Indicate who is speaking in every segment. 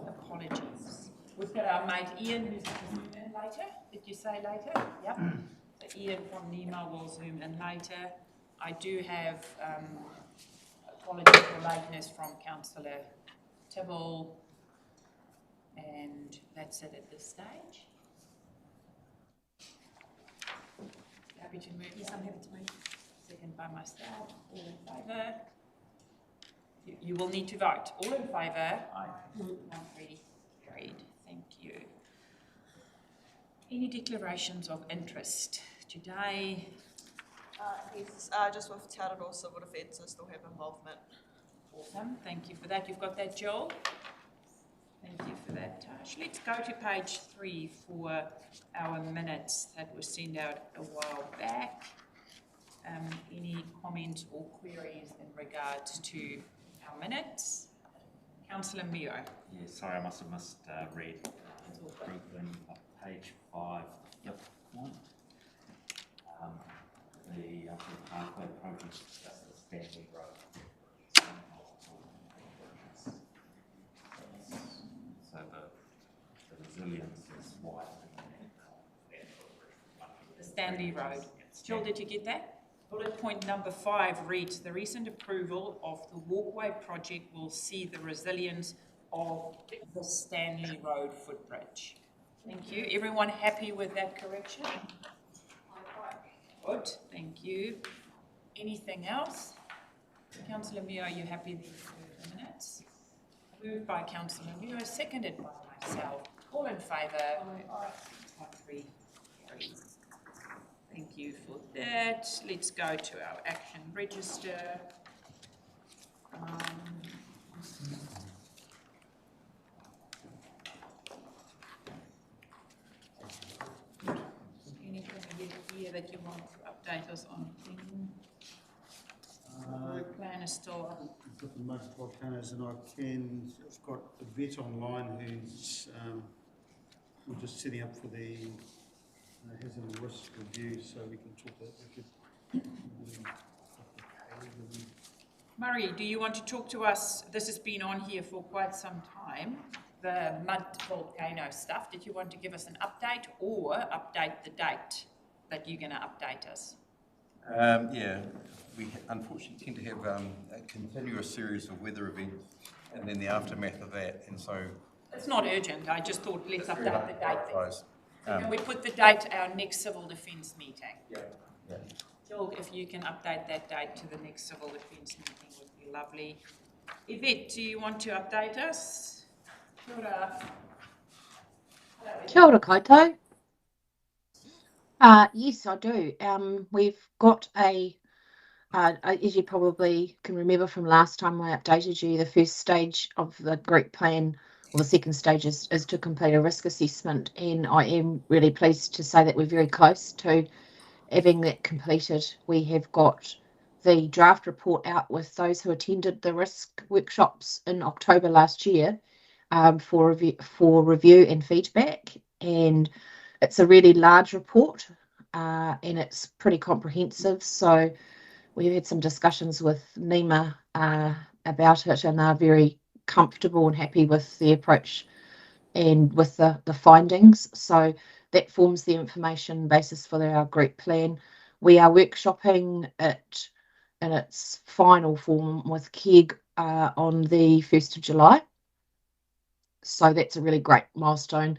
Speaker 1: apologies. We've got our mate Ian who's going to zoom in later. Did you say later? Yep. So Ian from NEMA will zoom in later. I do have apologies for lateness from Councillor Tibble, and that's it at this stage. Happy to move?
Speaker 2: Yes, I'm happy to move.
Speaker 1: Second by myself. All in favour? You will need to vote. All in favour? Aye. 1-3 carried. Thank you. Any declarations of interest today?
Speaker 2: Yes, just with Tauranga Civil Defence, I still have involvement.
Speaker 1: Awesome. Thank you for that. You've got that, Joel? Thank you for that, Tash. Let's go to page 3 for our minutes that were sent out a while back. Any comments or queries in regards to our minutes? Councillor Mio.
Speaker 3: Yeah, sorry, I must have missed read group in page 5. Yep. The pathway project is just the Stanley Road. So the resilience is white.
Speaker 1: The Stanley Road. Jill, did you get that? Bullet point number 5 reads, the recent approval of the walkway project will see the resilience of the Stanley Road footbridge. Thank you. Everyone happy with that correction? Good, thank you. Anything else? Councillor Mio, are you happy with the minutes? Moved by Councillor Mio, seconded by myself. All in favour? 1-3 carried. Thank you for that. Let's go to our action register. Anything here that you want to update us on? The plan is still up.
Speaker 4: I've got the most volcanoes, and I've got the vet online who's we're just setting up for the hazard and risk review, so we can talk that.
Speaker 1: Murray, do you want to talk to us? This has been on here for quite some time, the mud volcano stuff. Did you want to give us an update or update the date that you're going to update us?
Speaker 5: Yeah, we unfortunately tend to have a continuous series of weather events and then the aftermath of that, and so...
Speaker 1: It's not urgent, I just thought let's update the date.
Speaker 5: So
Speaker 1: can we put the date to our next Civil Defence meeting?
Speaker 5: Yeah.
Speaker 1: Jill, if you can update that date to the next Civil Defence meeting would be lovely. Yvette, do you want to update us? Kia ora.
Speaker 6: Kia ora koutou. Yes, I do. We've got as you probably can remember from last time I updated you, the first stage of the group plan, or the second stage is to complete a risk assessment, and I am really pleased to say that we're very close to having that completed. We have got the draft report out with those who attended the risk workshops in October last year for review and feedback, and it's a really large report and it's pretty comprehensive. So we've had some discussions with NEMA about it, and they're very comfortable and happy with the approach and with the findings. So that forms the information basis for our group plan. We are workshopping it in its final form with KEG on the 1st of July. So that's a really great milestone.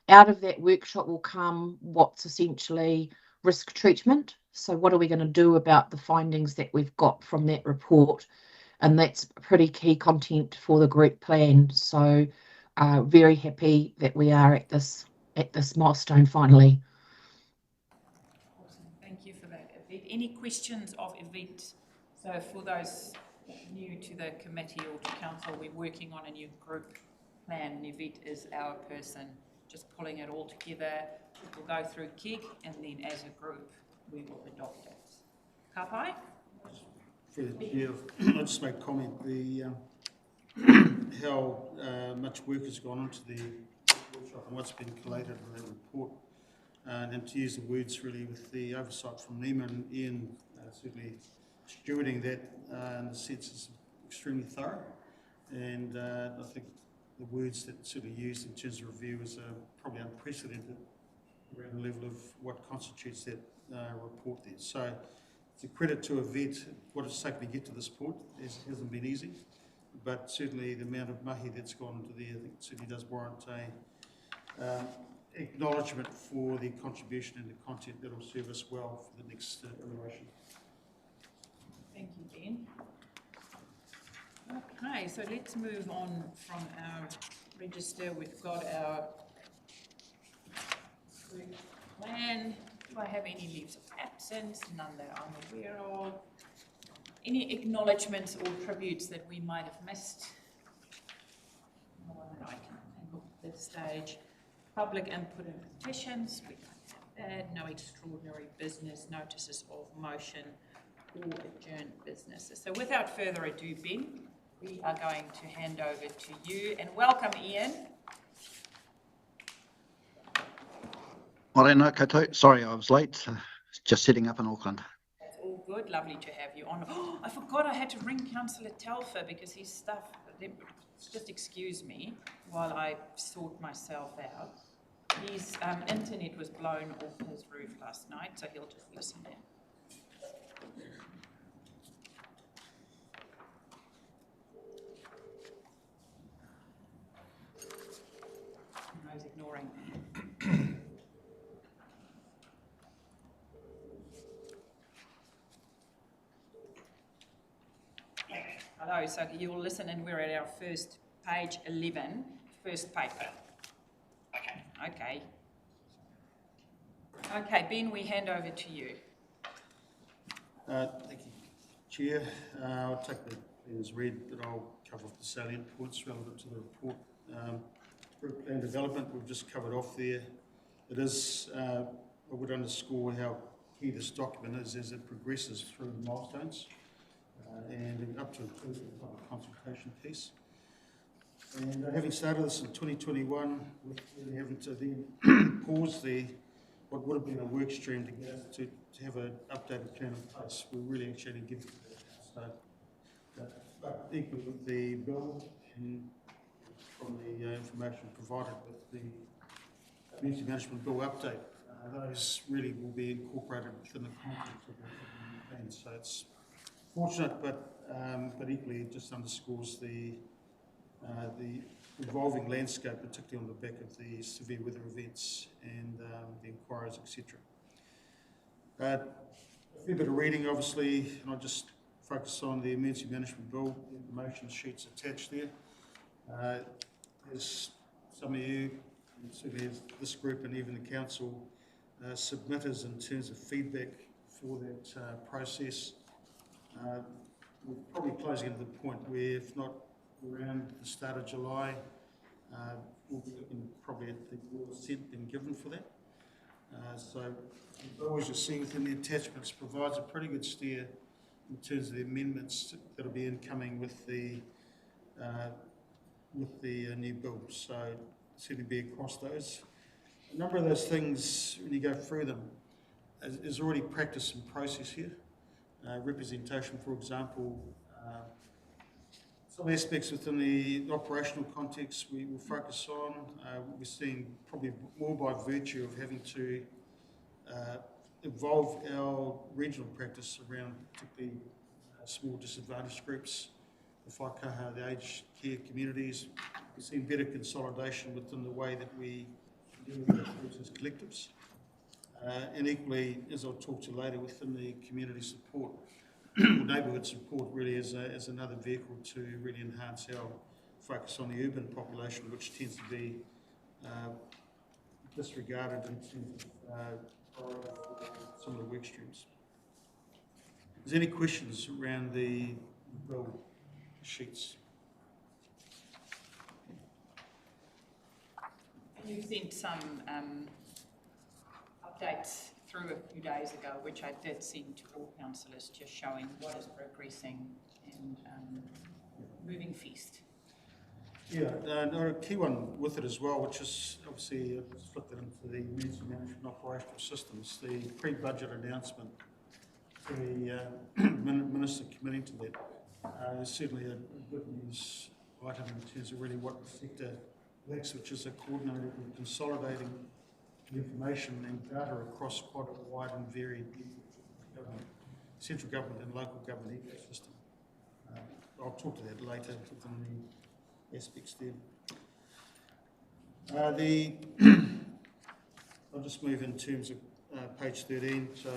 Speaker 6: Out of that workshop will come what's essentially risk treatment. So what are we going to do about the findings that we've got from that report? And that's pretty key content for the group plan. So very happy that we are at this milestone finally.
Speaker 1: Awesome. Thank you for that, Yvette. Any questions of Yvette? So for those new to the committee or to council, we're working on a new group plan. Yvette is our person, just pulling it all together. We'll go through KEG, and then as a group, we will adopt it. Kapai?
Speaker 4: I'll just make a comment. How much work has gone into the workshop and what's been collated in that report, and to use the words really with the oversight from NEMA and Ian certainly stewarding that in the sense is extremely thorough, and I think words that sort of used in terms of review is probably unprecedented around the level of what constitutes that report there. So it's a credit to Yvette. What it's taken to get to this point hasn't been easy, but certainly the amount of mahi that's gone into there, I think it certainly does warrant a acknowledgement for the contribution and the content that will serve us well for the next iteration.
Speaker 1: Thank you, Ben. Okay, so let's move on from our register. We've got our group plan. Do I have any leaves of absence? None that I'm aware of. Any acknowledgements or tributes that we might have missed? No one that I can think of at this stage. Public input and petitions, we don't have that. No extraordinary business, notices of motion or adjourned businesses. So without further ado, Ben, we are going to hand over to you, and welcome, Ian.
Speaker 7: Morena koutou. Sorry, I was late. Just setting up in Auckland.
Speaker 1: That's all good. Lovely to have you on. Oh, I forgot I had to ring Councillor Telfer because his stuff. Just excuse me while I sort myself out. His internet was blown off his roof last night, so he'll just listen in. No, he's ignoring me. Hello, so you'll listen in. We're at our first page 11, first paper. Okay. Okay, Ben, we hand over to you.
Speaker 4: Thank you, Chair. I'll take the as read, but I'll cover off the salient points relevant to the report. Group plan development, we've just covered off there. It is, I would underscore how key this document is as it progresses through the milestones and up to include the public consultation piece. And having started this in 2021, with really having to then pause what would have been a work stream to have an updated plan in place, we're really actually giving it that. So, but equally with the bill and from the information provided with the community management bill update, those really will be incorporated within the context of the plan. So it's fortunate, but equally it just underscores the evolving landscape, particularly on the back of the severe weather events and the inquiries, etc. A fair bit of reading, obviously, and I'll just focus on the emergency management bill, the information sheets attached there. As some of you, and certainly as this group and even the council, submitters in terms of feedback for that process, we're probably closing into the point where, if not around the start of July, we'll be looking probably at the consent being given for that. So the bill, as you see within the attachments, provides a pretty good steer in terms of the amendments that will be incoming with the new bill. So certainly be across those. A number of those things, when you go through them, is already practice and process here. Representation, for example, some aspects within the operational context we will focus on. We're seeing probably more by virtue of having to evolve our regional practice around particularly small disadvantaged groups, the whakaha, the aged care communities. We've seen better consolidation within the way that we deal with those groups as collectives. And equally, as I'll talk to later, within the community support, neighbourhood support really as another vehicle to really enhance our focus on the urban population, which tends to be disregarded in terms of some of the work streams. Is there any questions around the bill sheets?
Speaker 1: You sent some updates through a few days ago, which I did send to all councillors, just showing what is progressing and moving feast.
Speaker 4: Yeah, a key one with it as well, which is obviously flipped it into the emergency management operational systems, the pre-budget announcement, the Minister committing to that is certainly a good news item in terms of really what the sector lacks, which is a coordinated and consolidating the information and data across quite a wide and varied government, central government and local government ecosystem. I'll talk to that later within the aspects there. I'll just move in terms of page 13. So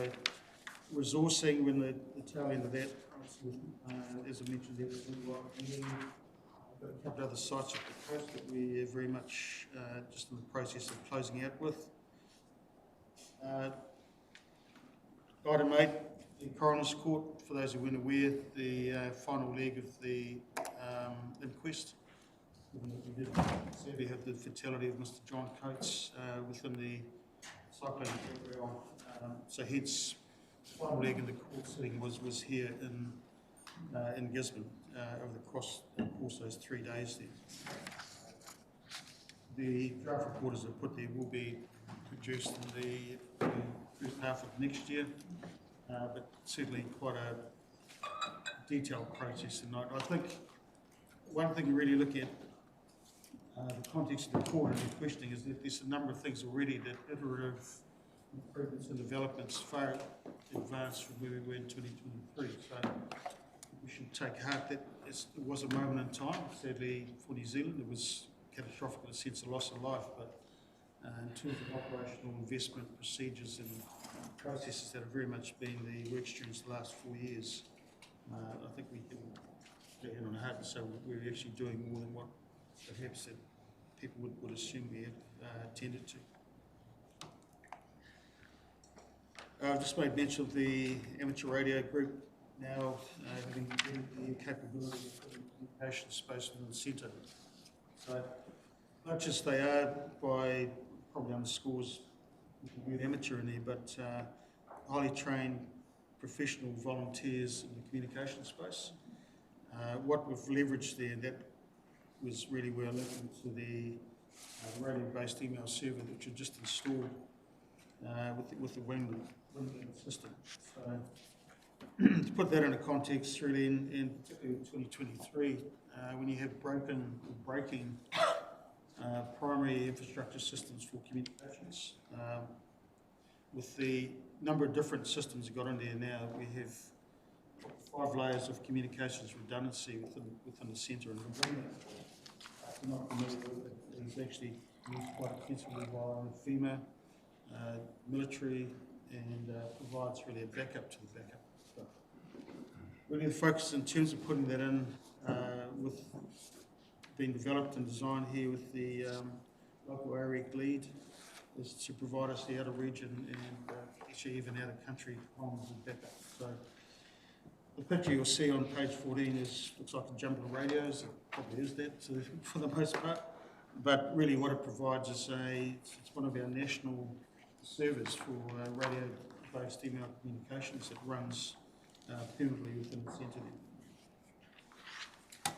Speaker 4: resourcing, when the tail end of that, as I mentioned, there, I've got a couple of other sites up the coast that we are very much just in the process of closing out with. Item 8, the Coroner's Court, for those who weren't aware, the final leg of the inquest. We did sadly have the fatality of Mr. John Coates within the cyclone area. So hence, the final leg in the court sitting was here in Gisborne over the course of those 3 days there. The draft report, as I put there, will be produced in the first half of next year, but certainly quite a detailed process. And I think one thing you really look at the context of the court and the questioning is that there's a number of things already that iterative improvements and developments far advanced from where we were in 2023. So we should take heart that it was a moment in time. Sadly, for New Zealand, it was catastrophic in a sense of loss of life, but in terms of operational investment procedures and processes that have very much been the work streams the last 4 years, I think we can get hand on heart and say we're actually doing more than what perhaps that people would assume we have tended to. I've just made mention of the amateur radio group now having the capability of communication space within the centre. So not just they are by, probably underscores the word amateur in there, but highly trained professional volunteers in the communication space. What we've leveraged there, that was really where I linked into the radio-based email server which we just installed with the Wing system. So to put that into context, really in 2023, when you have breaking primary infrastructure systems for communications, with the number of different systems you've got in there now, we have 5 layers of communications redundancy within the centre. And I'm not familiar with it. It's actually used quite extensively by FEMA, military, and provides really a backup to the backup. So really the focus in terms of putting that in with being developed and designed here with the local AREC lead is to provide us the outer region and actually even out of country comms and backup. So the picture you'll see on page 14 looks like a jumble of radios. It probably is that for the most part. But really what it provides is it's one of our national servers for radio-based email communications that runs permanently within the centre there.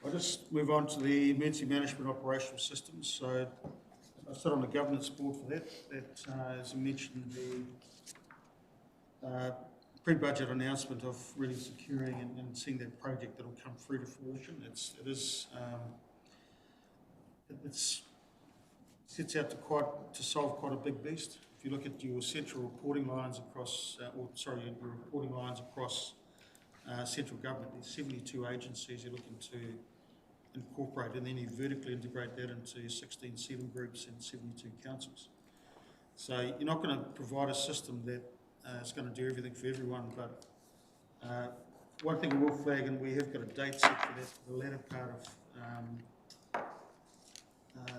Speaker 4: I'll just move on to the emergency management operational systems. So I sit on the governance board for that. That, as I mentioned, the pre-budget announcement of really securing and seeing that project that will come through to fruition. It sets out to solve quite a big beast. If you look at your central reporting lines across, your reporting lines across central government, there's 72 agencies you're looking to incorporate, and then you vertically integrate that into 16 SELM groups and 72 councils. So you're not going to provide a system that is going to do everything for everyone, but one thing I will flag, and we have got a date set for that for the latter part of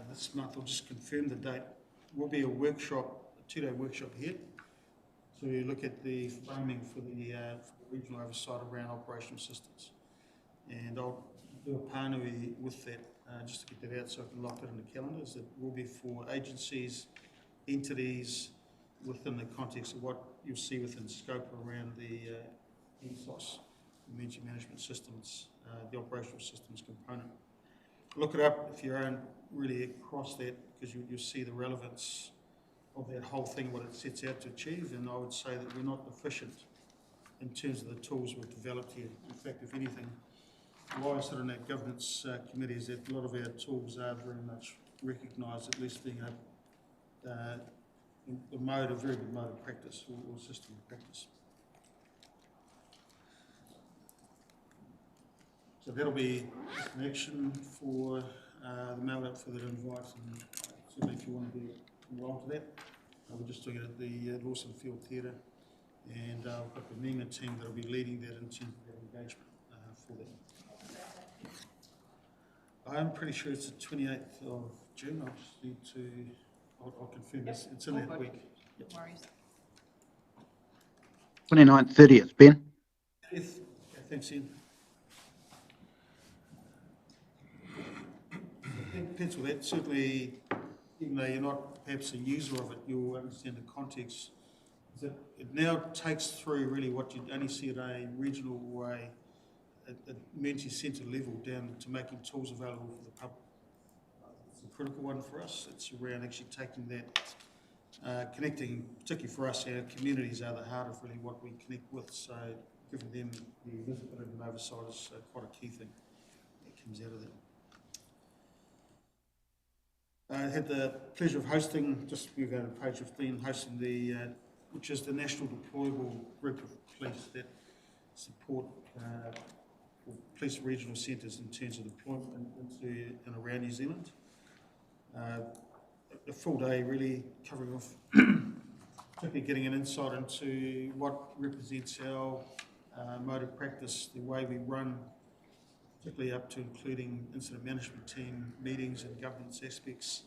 Speaker 4: this month. I'll just confirm the date. Will be a workshop, a 2-day workshop here, to look at the framing for the regional oversight around operational systems. And I'll do a pānui with that, just to get that out so I can lock it in the calendars. It will be for agencies, entities, within the context of what you'll see within scope around the ESOS, emergency management systems, the operational systems component. Look it up if you aren't really across that, because you'll see the relevance of that whole thing, what it sets out to achieve. And I would say that we're not efficient in terms of the tools we've developed here. In fact, if anything, why I sit on that governance committee is that a lot of our tools are very much recognised, at least being a very good mode of practice or system of practice. So that'll be an action for the mail out for that invite, and certainly if you want to be involved with that. We're just doing it at the Lawson Field Theatre, and I've got the NEMA team that'll be leading that in terms of that engagement for that. I'm pretty sure it's the 28th of June. I'll just need to, I'll confirm this. It's in that week. Yep.
Speaker 1: No worries.
Speaker 7: 29th, 30th, Ben?
Speaker 4: Yes. Okay, thanks, Ian. Pencil that. Certainly, even though you're not perhaps a user of it, you'll understand the context. That it now takes through really what you'd only see at a regional or a community centre level down to making tools available for the public. It's a critical one for us. It's around actually taking that, connecting, particularly for us, our communities are the heart of really what we connect with, so giving them the visibility and oversight is quite a key thing that comes out of that. I had the pleasure of hosting, just we go to page 15, hosting the, which is the national deployable group of police that support police regional centres in terms of deployment into and around New Zealand. A full day really covering off, particularly getting an insight into what represents our mode of practice, the way we run, particularly up to including incident management team meetings and governance aspects.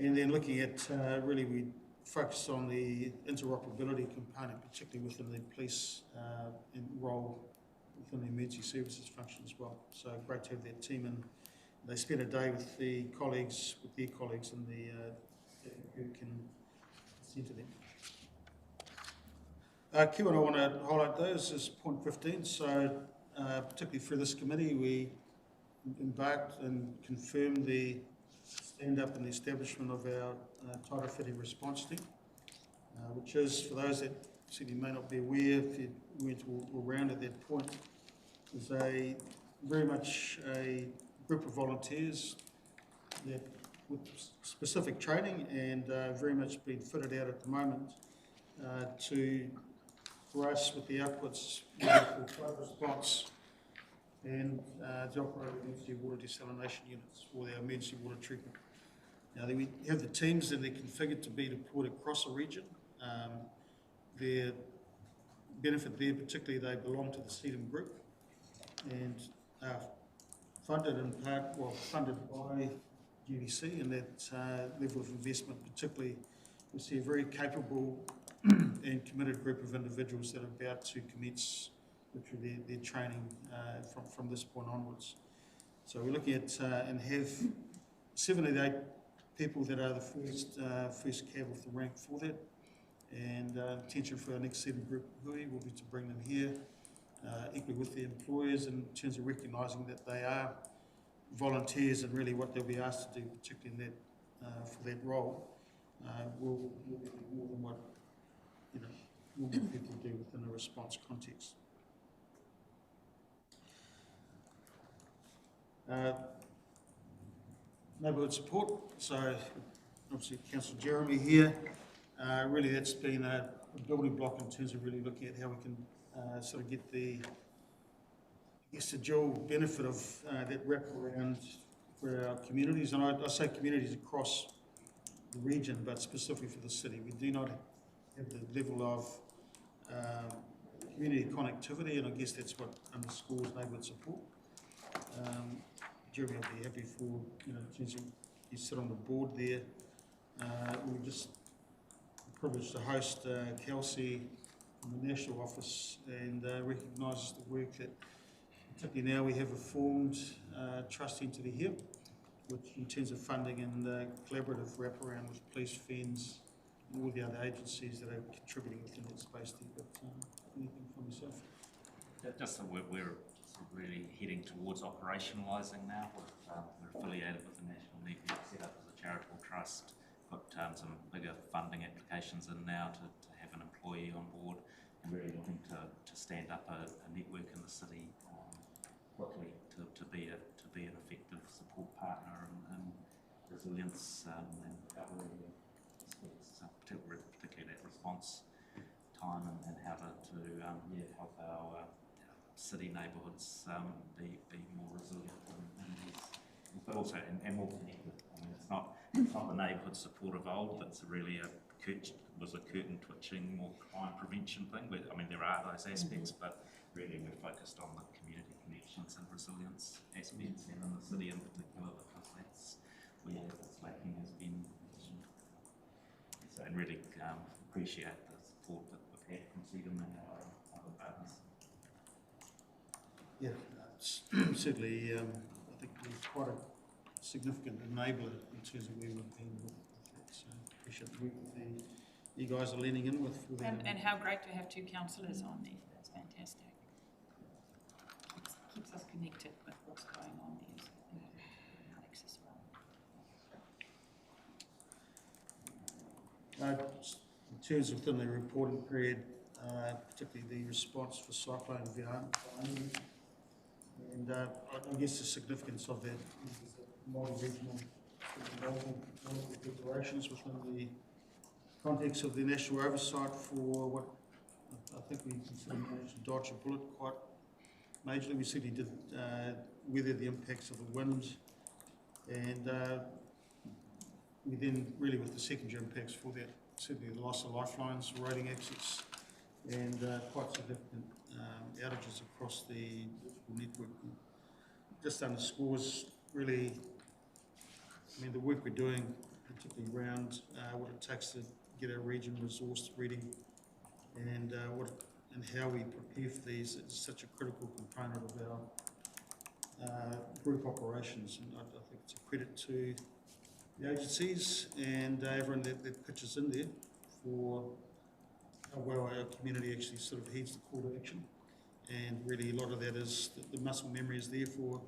Speaker 4: And then looking at really we focused on the interoperability component, particularly within the police role within the emergency services function as well. So great to have that team, and they spent a day with their colleagues in the who can centre them. Key one I want to highlight those is point 15. So particularly for this committee, we embarked and confirmed the stand-up and the establishment of our tighter fitting response team, which is, for those that certainly may not be aware, if you weren't around at that point, is very much a group of volunteers that with specific training and very much being fitted out at the moment for us with the outputs for flood response and to operate emergency water desalination units or our emergency water treatment. Now, we have the teams that they're configured to be deployed across a region. Their benefit there, particularly, they belong to the CEDM group and are funded in part, funded by GDC, and that level of investment, particularly, we see a very capable and committed group of individuals that are about to commence literally their training from this point onwards. So we're looking at and have 7 to 8 people that are the first cab off the rank for that, and intention for our next 7 group hui will be to bring them here, equally with the employers in terms of recognising that they are volunteers and really what they'll be asked to do, particularly in that for that role, will be more than what normal people do within a response context. Neighbourhood support, so obviously Councillor Jeremy here, really that's been a building block in terms of really looking at how we can sort of get the dual benefit of that wraparound for our communities, and I say communities across the region, but specifically for the city. We do not have the level of community connectivity, and I guess that's what underscores neighbourhood support. Jeremy will be happy for, in terms of you sit on the board there. We're just privileged to host Kelsey from the National Office and recognises the work that, particularly now we have a formed trust entity here, which in terms of funding and collaborative wraparound with police, FENS, and all the other agencies that are contributing within that space there. But anything from yourself?
Speaker 3: Just that we're really heading towards operationalising now. We're affiliated with the National Need, set up as a charitable trust, got some bigger funding applications in now to have an employee on board, and really looking to stand up a network in the city quickly to be an effective support partner and resilience and recovery aspects, particularly that response time and how to help our city neighbourhoods be more resilient but also and more connected. I mean, it's not the neighbourhood support of old. It's really a curtain twitching, more crime prevention thing. But, I mean, there are those aspects, but really we're focused on the community connections and resilience aspects, and in the city in particular, because that's where it's lacking has been. So, and really appreciate the support that we've had from Freedom and our other partners.
Speaker 4: Yeah, it's certainly, I think it's quite a significant enabler in terms of where we've been with that. So appreciate the work that you guys are leaning in with.
Speaker 1: And how great to have two councillors on there. That's fantastic. Keeps us connected with what's going on there. So I think it makes us well.
Speaker 4: In terms of within the reporting period, particularly the response for Cyclone Vian, and I guess the significance of that is that multi-regional declarations within the context of the national oversight for what I think we consider managed to dodge a bullet quite majorly. We certainly did weather the impacts of the wind, and we then really with the secondary impacts for that, certainly the loss of lifelines, roading exits, and quite significant outages across the network. Just underscores really, I mean, the work we're doing, particularly around what it takes to get our region resourced ready, and how we prepare for these is such a critical component of our group operations. And I think it's a credit to the agencies and everyone that pitches in there for how well our community actually sort of heeds the call to action. And really a lot of that is, the muscle memory is there for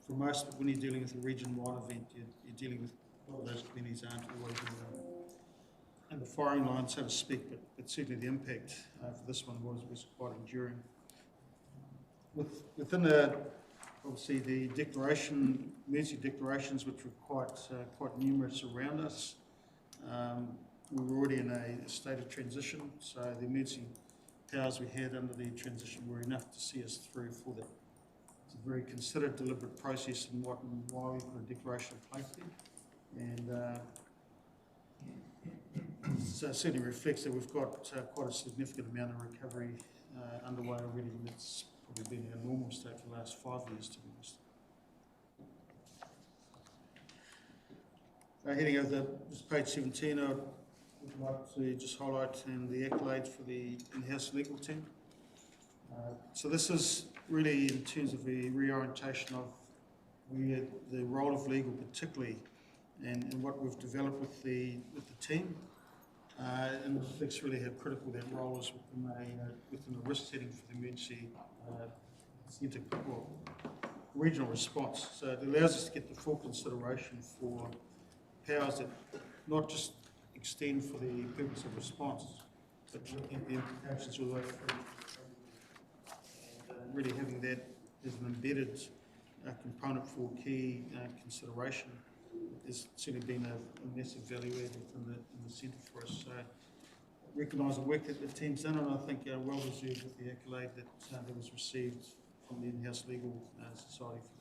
Speaker 4: most, but when you're dealing with a region-wide event, you're dealing with a lot of those communities aren't always in the firing line, so to speak, but certainly the impact for this one was quite enduring. Within obviously the emergency declarations, which were quite numerous around us, we were already in a state of transition, so the emergency powers we had under the transition were enough to see us through for that. It's a very considered, deliberate process in what and why we put a declaration in place there. And so it certainly reflects that we've got quite a significant amount of recovery underway already, and it's probably been our normal state for the last 5 years, to be honest. Heading over to page 17, I would like to just highlight the accolades for the in-house legal team. So this is really in terms of the reorientation of where the role of legal particularly and what we've developed with the team, and reflects really how critical that role is within a risk setting for the emergency centre or regional response. So it allows us to get the full consideration for powers that not just extend for the purpose of response, but looking at the implications all the way through. And really having that as an embedded component for key consideration has certainly been a massive value add in the centre for us. So recognise the work that the team's done, and I think well deserved with the accolade that was received from the in-house legal society for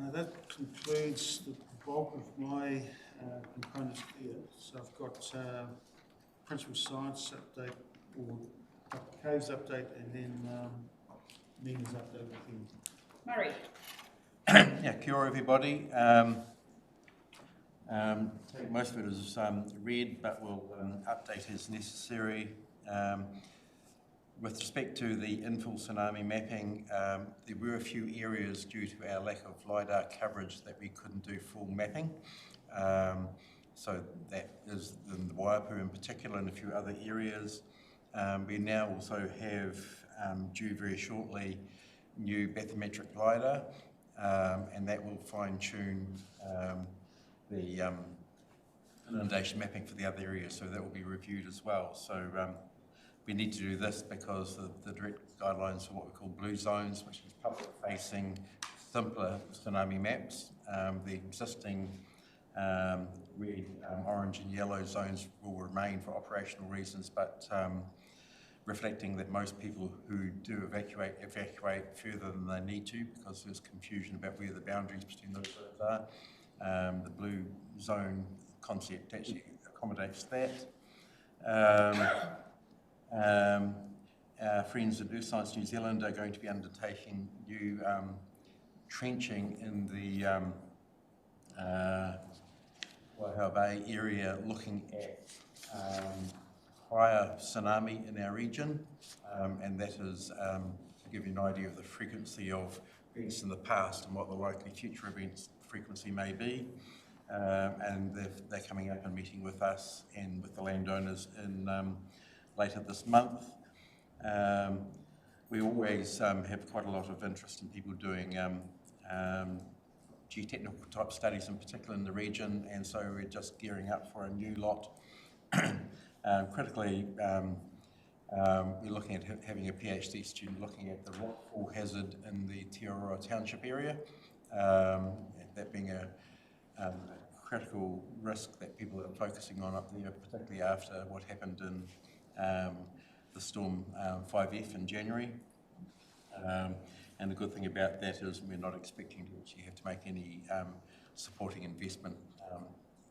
Speaker 4: that. That concludes the bulk of my components here. So I've got principal science update, or Caves update, and then Nina's update with him.
Speaker 1: Murray.
Speaker 5: Yeah, kia ora everybody. Most of it is read, but we'll update as necessary. With respect to the infill tsunami mapping, there were a few areas due to our lack of LiDAR coverage that we couldn't do full mapping. So that is in the Waipu in particular and a few other areas. We now also have, due very shortly, new bathymetric LiDAR, and that will fine-tune the inundation mapping for the other areas, so that will be reviewed as well. So we need to do this because the direct guidelines for what we call blue zones, which is public facing, simpler tsunami maps. The existing red, orange and yellow zones will remain for operational reasons, but reflecting that most people who do evacuate further than they need to because there's confusion about where the boundaries between those zones are. The blue zone concept actually accommodates that. Our friends at Earth Science New Zealand are going to be undertaking new trenching in the Waihau Bay area, looking at higher tsunami in our region, and that is to give you an idea of the frequency of events in the past and what the likely future events frequency may be. And they're coming up and meeting with us and with the landowners in later this month. We always have quite a lot of interest in people doing geotechnical type studies, in particular in the region, and so we're just gearing up for a new lot. Critically, we're looking at having a PhD student looking at the rockfall hazard in the Te Aroha Township area, that being a critical risk that people are focusing on up there, particularly after what happened in the storm 5F in January. And the good thing about that is we're not expecting to actually have to make any supporting investment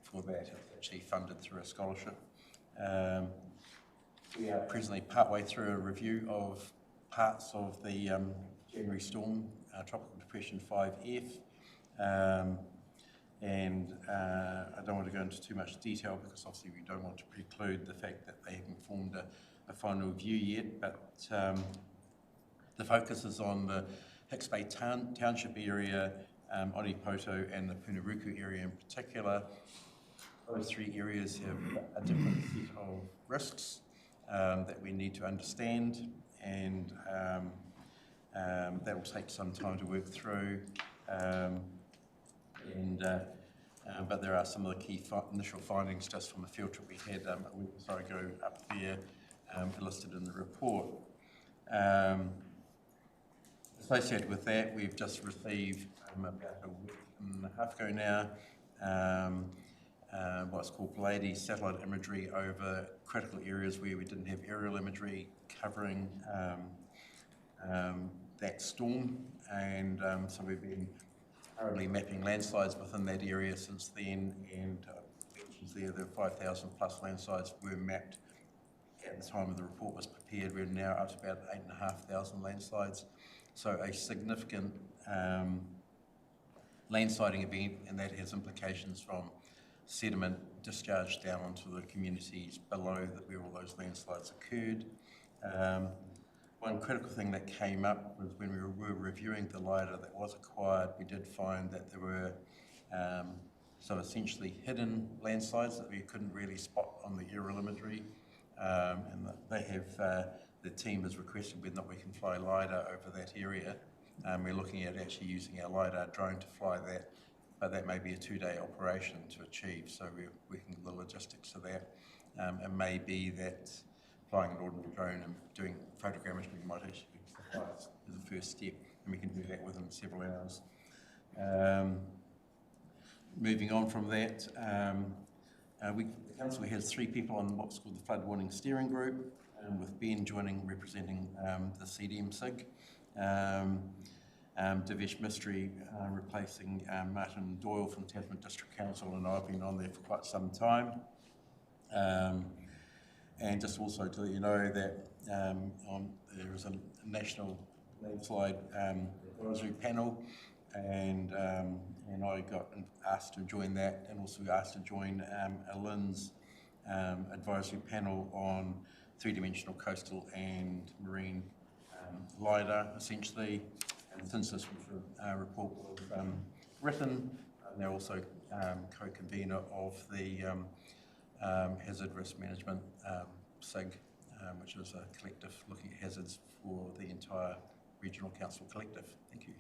Speaker 5: for that. It's actually funded through a scholarship. We are presently partway through a review of parts of the January storm, Tropical Depression 5F. And I don't want to go into too much detail because obviously we don't want to preclude the fact that they haven't formed a final view yet, but the focus is on the Hicks Bay Township area, Onipoto and the Punaruku area in particular. Those three areas have a different set of risks that we need to understand, and that will take some time to work through. But there are some of the key initial findings just from the field trip we had a week or so ago up there, listed in the report. Associated with that, we've just received about a week and a half ago now what's called Pleiades satellite imagery over critical areas where we didn't have aerial imagery covering that storm, and so we've been currently mapping landslides within that area since then, and there the 5,000 plus landslides were mapped at the time of the report was prepared. We're now up to about 8,500 landslides. So a significant landsliding event, and that has implications from sediment discharge down onto the communities below where all those landslides occurred. One critical thing that came up was when we were reviewing the LiDAR that was acquired, we did find that there were so essentially hidden landslides that we couldn't really spot on the aerial imagery, and they have the team has requested whether or not we can fly LiDAR over that area. We're looking at actually using our LiDAR drone to fly that, but that may be a 2-day operation to achieve, so we're working the logistics of that. It may be that flying an ordinary drone and doing photogrammetry might actually suffice as a first step, and we can do that within several hours. Moving on from that, the council has 3 people on what's called the Flood Warning Steering Group, with Ben representing the CDM SIG, Devesh Mistry replacing Martin Doyle from Tasman District Council, and I've been on there for quite some time. And just also to let you know that there is a national landslide advisory panel, and I got asked to join that, and also asked to join Lynn's advisory panel on 3-dimensional coastal and marine LiDAR, essentially. And since this report was written, they're also co-convener of the Hazard Risk Management SIG, which is a collective looking at hazards for the entire Regional Council collective. Thank you.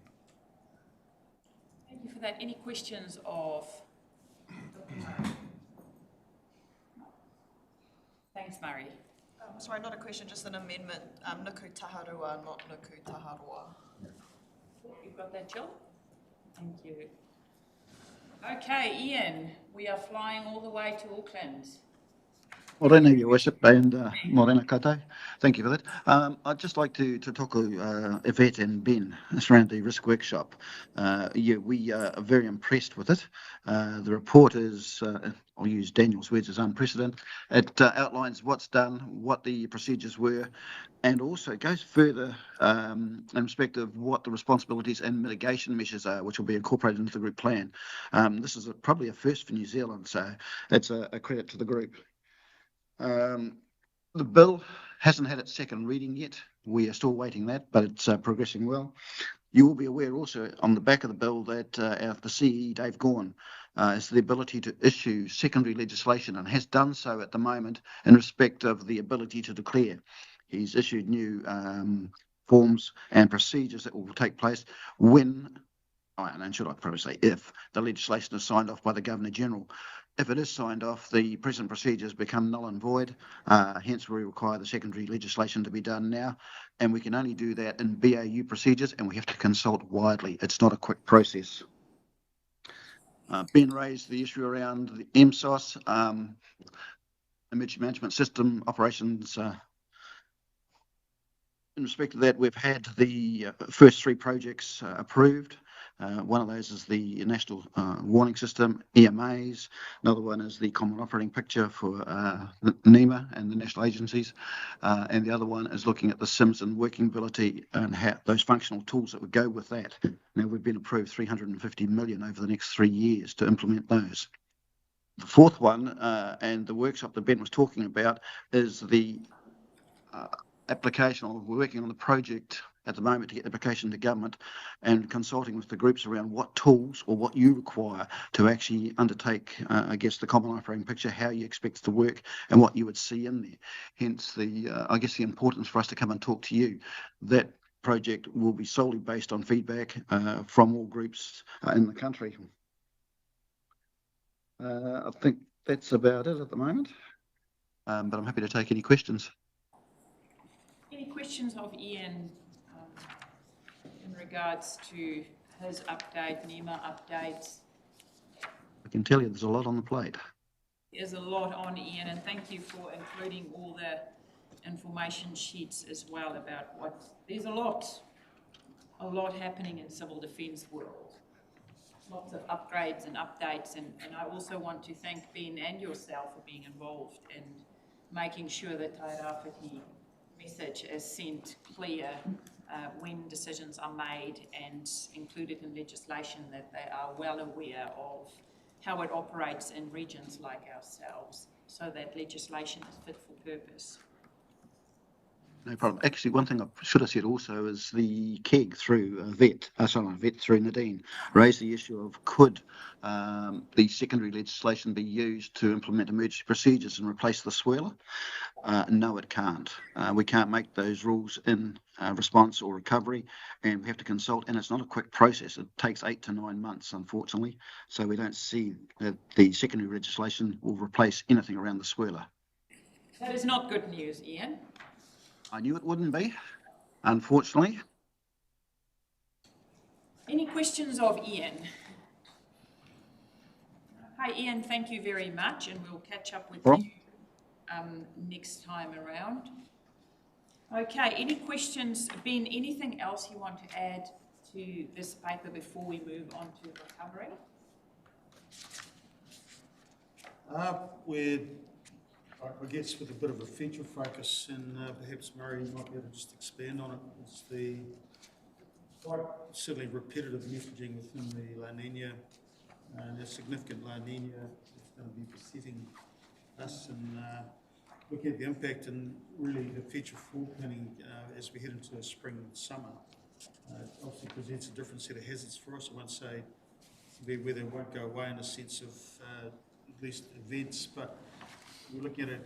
Speaker 1: Thank you for that. Any questions of Dr. Murray? Thanks, Murray.
Speaker 2: Sorry, not a question, just an amendment. Nuku taharua, not nuku taharoa.
Speaker 1: You've got that, Jill? Thank you. Okay, Ian, we are flying all the way to Auckland.
Speaker 7: Morena, Your Worship, and Morena koutou. Thank you for that. I'd just like to talk to Yvette and Ben around the risk workshop. Yeah, we are very impressed with it. The report is, I'll use Daniel's words, is unprecedented. It outlines what's done, what the procedures were, and also goes further in respect of what the responsibilities and mitigation measures are, which will be incorporated into the group plan. This is probably a first for New Zealand, so it's a credit to the group. The bill hasn't had its second reading yet. We are still waiting that, but it's progressing well. You will be aware also on the back of the bill that the CE, Dave Gawn, has the ability to issue secondary legislation and has done so at the moment in respect of the ability to declare. He's issued new forms and procedures that will take place when, and should I probably say if, the legislation is signed off by the Governor-General. If it is signed off, the present procedures become null and void. Hence, we require the secondary legislation to be done now, and we can only do that in BAU procedures, and we have to consult widely. It's not a quick process. Ben raised the issue around the MSOS, Emergency Management System operations. In respect to that, we've had the first 3 projects approved. One of those is the National Warning System, EMAs. Another one is the Common Operating Picture for NEMA and the national agencies. And the other one is looking at the SIMS and working ability and how those functional tools that would go with that. Now, we've been approved 350 million over the next 3 years to implement those. The fourth one, and the workshop that Ben was talking about, is the application, or we're working on the project at the moment to get the application to government and consulting with the groups around what tools or what you require to actually undertake, I guess, the common operating picture, how you expect it to work and what you would see in there. Hence the, I guess, the importance for us to come and talk to you. That project will be solely based on feedback from all groups in the country. I think that's about it at the moment, but I'm happy to take any questions.
Speaker 1: Any questions of Ian in regards to his update, NEMA updates?
Speaker 7: I can tell you there's a lot on the plate.
Speaker 1: There's a lot on, Ian, and thank you for including all the information sheets as well about what, there's a lot happening in civil defence world. Lots of upgrades and updates, and I also want to thank Ben and yourself for being involved in making sure that Tairāwhiti message is sent clear when decisions are made and included in legislation, that they are well aware of how it operates in regions like ourselves, so that legislation is fit for purpose.
Speaker 7: No problem. Actually, one thing I should have said also is the KEG through VET through Nadine raised the issue of could the secondary legislation be used to implement emergency procedures and replace the swirler? No, it can't. We can't make those rules in response or recovery, and we have to consult, and it's not a quick process. It takes 8 to 9 months, unfortunately, so we don't see that the secondary legislation will replace anything around the swirler.
Speaker 1: That is not good news, Ian.
Speaker 7: I knew it wouldn't be, unfortunately.
Speaker 1: Any questions of Ian? Hi, Ian, thank you very much, and we'll catch up with you next time around. Okay, any questions? Ben, anything else you want to add to this paper before we move on to recovery?
Speaker 4: I guess with a bit of a feature focus, and perhaps Murray might be able to just expand on it, it's the quite certainly repetitive messaging within the La Nina, and a significant La Nina is going to be besetting us, and looking at the impact and really the future forward planning as we head into spring and summer. It obviously presents a different set of hazards for us. I won't say where they won't go away in a sense of at least events, but we're looking at a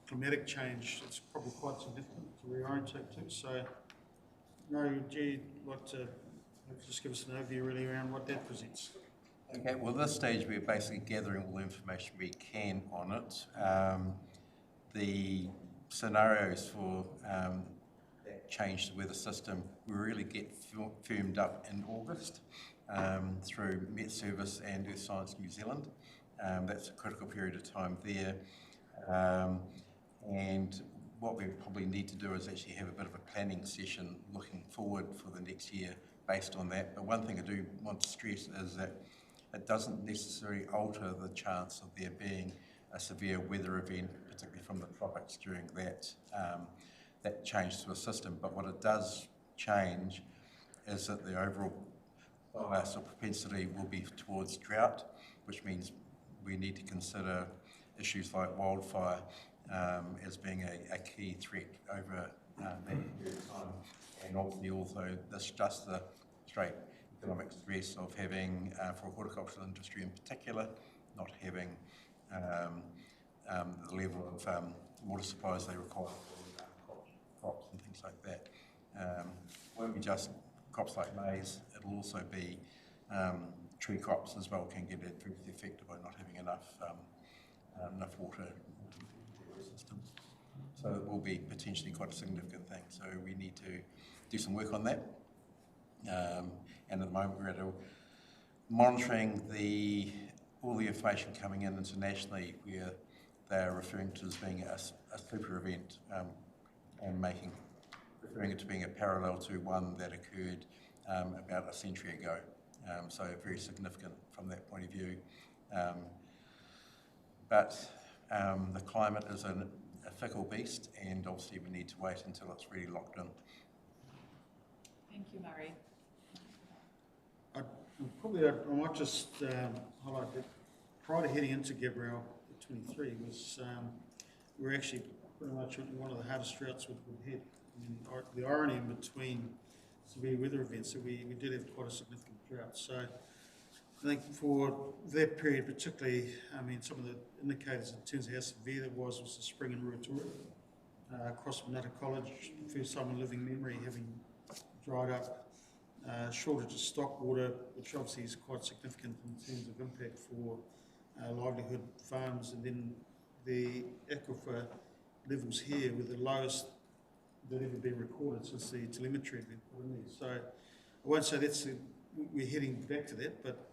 Speaker 4: climatic change. It's probably quite significant to reorientate to. So, Murray, would you like to just give us an overview really around what that presents?
Speaker 5: Okay, well, at this stage we're basically gathering all the information we can on it. The scenarios for that change to weather system will really get firmed up in August through Met Service and Earth Science New Zealand. That's a critical period of time there. And what we probably need to do is actually have a bit of a planning session looking forward for the next year based on that. But one thing I do want to stress is that it doesn't necessarily alter the chance of there being a severe weather event, particularly from the tropics during that change to a system. But what it does change is that the overall bias or propensity will be towards drought, which means we need to consider issues like wildfire as being a key threat over that period of time. And obviously also just the straight economic stress of having, for a horticultural industry in particular, not having the level of water supplies they require for crops and things like that. Won't be just crops like maize, it'll also be tree crops as well can get adversely affected by not having enough water in the system. So it will be potentially quite a significant thing. So we need to do some work on that. And at the moment we're monitoring all the information coming in internationally where they are referring to as being a super event and referring it to being a parallel to one that occurred about a century ago. So very significant from that point of view. But the climate is a fickle beast, and obviously we need to wait until it's really locked in.
Speaker 1: Thank you, Murray.
Speaker 4: I might just highlight that prior to heading into Gabrielle 23 was we're actually pretty much one of the hardest droughts we've hit. I mean, the irony in between severe weather events that we did have quite a significant drought. So I think for that period particularly, I mean, some of the indicators in terms of how severe that was the spring in Ruatori. Across Manata College, the first time in living memory, having dried up. Shortage of stock water, which obviously is quite significant in terms of impact for livelihood farms, and then the aquifer levels here were the lowest that ever been recorded since the telemetry had been put in there. So I won't say we're heading back to that, but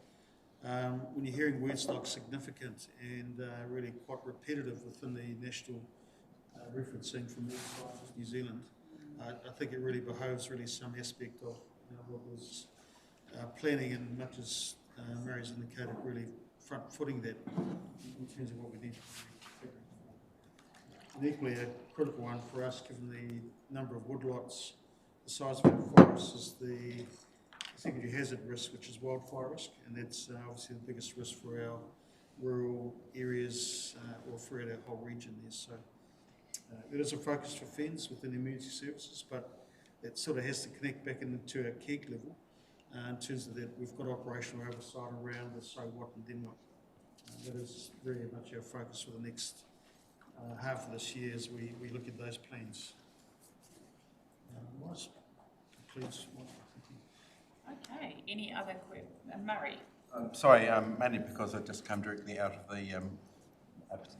Speaker 4: when you're hearing words like significant and really quite repetitive within the national referencing from New Zealand, I think it really behoves some aspect of what was planning, and much as Mary's indicated, really front-footing that in terms of what we need to do. And equally a critical one for us, given the number of woodlots, the size of our forests, is the secondary hazard risk, which is wildfire risk, and that's obviously the biggest risk for our rural areas or throughout our whole region there. So it is a focus for FENS within the emergency services, but it sort of has to connect back into our KEG level in terms of that we've got operational oversight around the so what and then what. That is very much our focus for the next half of this year as we look at those plans. Nice. Concludes.
Speaker 1: Okay, any other questions? Murray?
Speaker 5: Sorry, mainly because I've just come directly out of the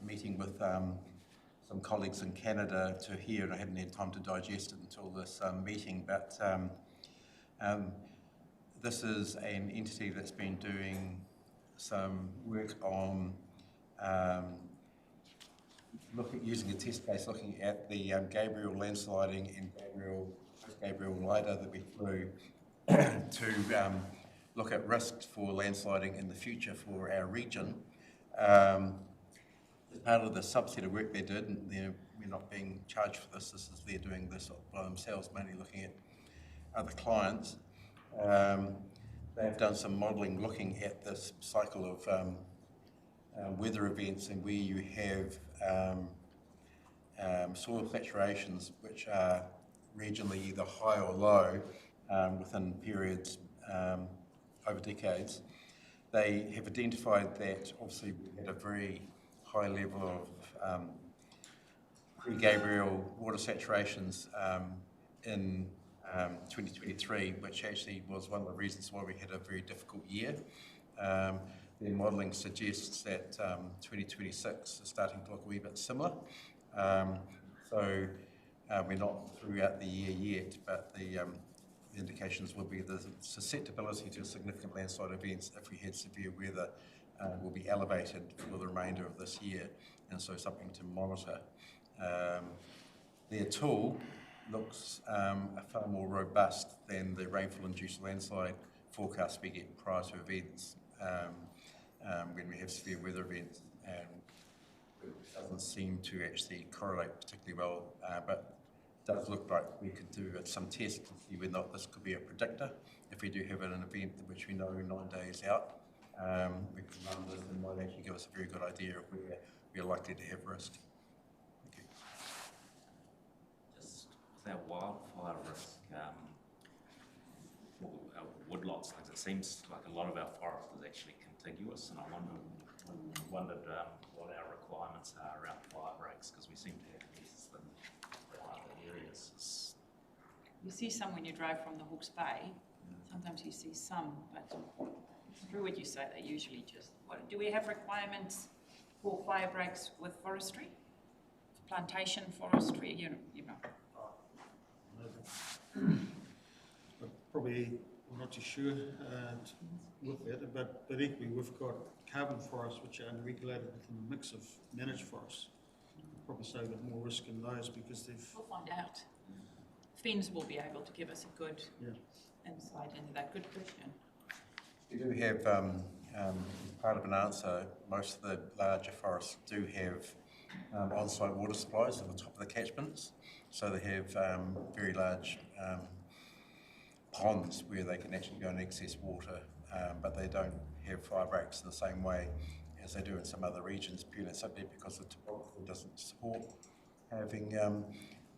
Speaker 5: meeting with some colleagues in Canada to hear, and I hadn't had time to digest it until this meeting, but this is an entity that's been doing some work on using a test case, looking at the Gabrielle landsliding and Gabrielle LiDAR that we flew to look at risks for landsliding in the future for our region. As part of the subset of work they did, and we're not being charged for this, this is they're doing this by themselves, mainly looking at other clients. They've done some modelling looking at this cycle of weather events and where you have soil saturations which are regionally either high or low within periods over decades. They have identified that obviously we had a very high level of pre-Gabrielle water saturations in 2023, which actually was one of the reasons why we had a very difficult year. Their modelling suggests that 2026 is starting to look a wee bit similar. So we're not throughout the year yet, but the indications will be the susceptibility to significant landslide events if we had severe weather will be elevated for the remainder of this year, and so something to monitor. Their tool looks far more robust than the rainfall-induced landslide forecast we get prior to events when we have severe weather events, and it doesn't seem to actually correlate particularly well, but it does look like we could do some tests to see whether or not this could be a predictor. If we do have an event which we know 9 days out, we can run this and might actually give us a very good idea of where we're likely to have risk. Thank you.
Speaker 3: Just with our wildfire risk, woodlots, things, it seems like a lot of our forest is actually contiguous, and I wondered what our requirements are around fire breaks, because we seem to have less than other areas.
Speaker 1: You see some when you drive from the Hawke's Bay. Sometimes you see some, but through what you say, they usually just. Do we have requirements for fire breaks with forestry, plantation forestry? You know.
Speaker 4: But probably, I'm not too sure with that, but equally we've got carbon forests which are regulated within the mix of managed forests. I'd probably say that more risk in those because they've...
Speaker 1: We'll find out. Fins will be able to give us a good insight into that. Good question.
Speaker 5: We do have, part of an answer, most of the larger forests do have on-site water supplies at the top of the catchments. So they have very large ponds where they can actually go and access water, but they don't have fire breaks in the same way as they do in some other regions, purely simply because the topography doesn't support having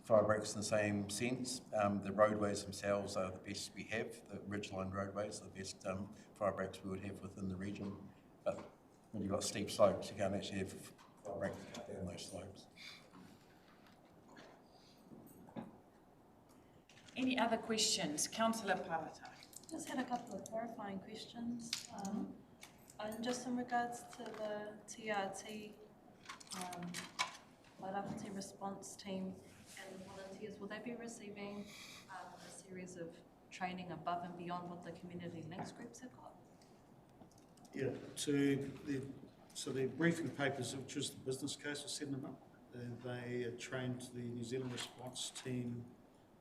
Speaker 5: fire breaks in the same sense. The roadways themselves are the best we have. The ridgeline roadways are the best fire breaks we would have within the region. But when you've got steep slopes, you can't actually have fire breaks down those slopes.
Speaker 1: Any other questions? Councillor Pawata.
Speaker 2: Just had a couple of clarifying questions. And just in regards to the TRT, Wairawhiti response team and volunteers, will they be receiving a series of training above and beyond what the community links groups have got?
Speaker 4: Yeah, so the briefing papers, which was the business case, was setting them up. They trained the New Zealand response team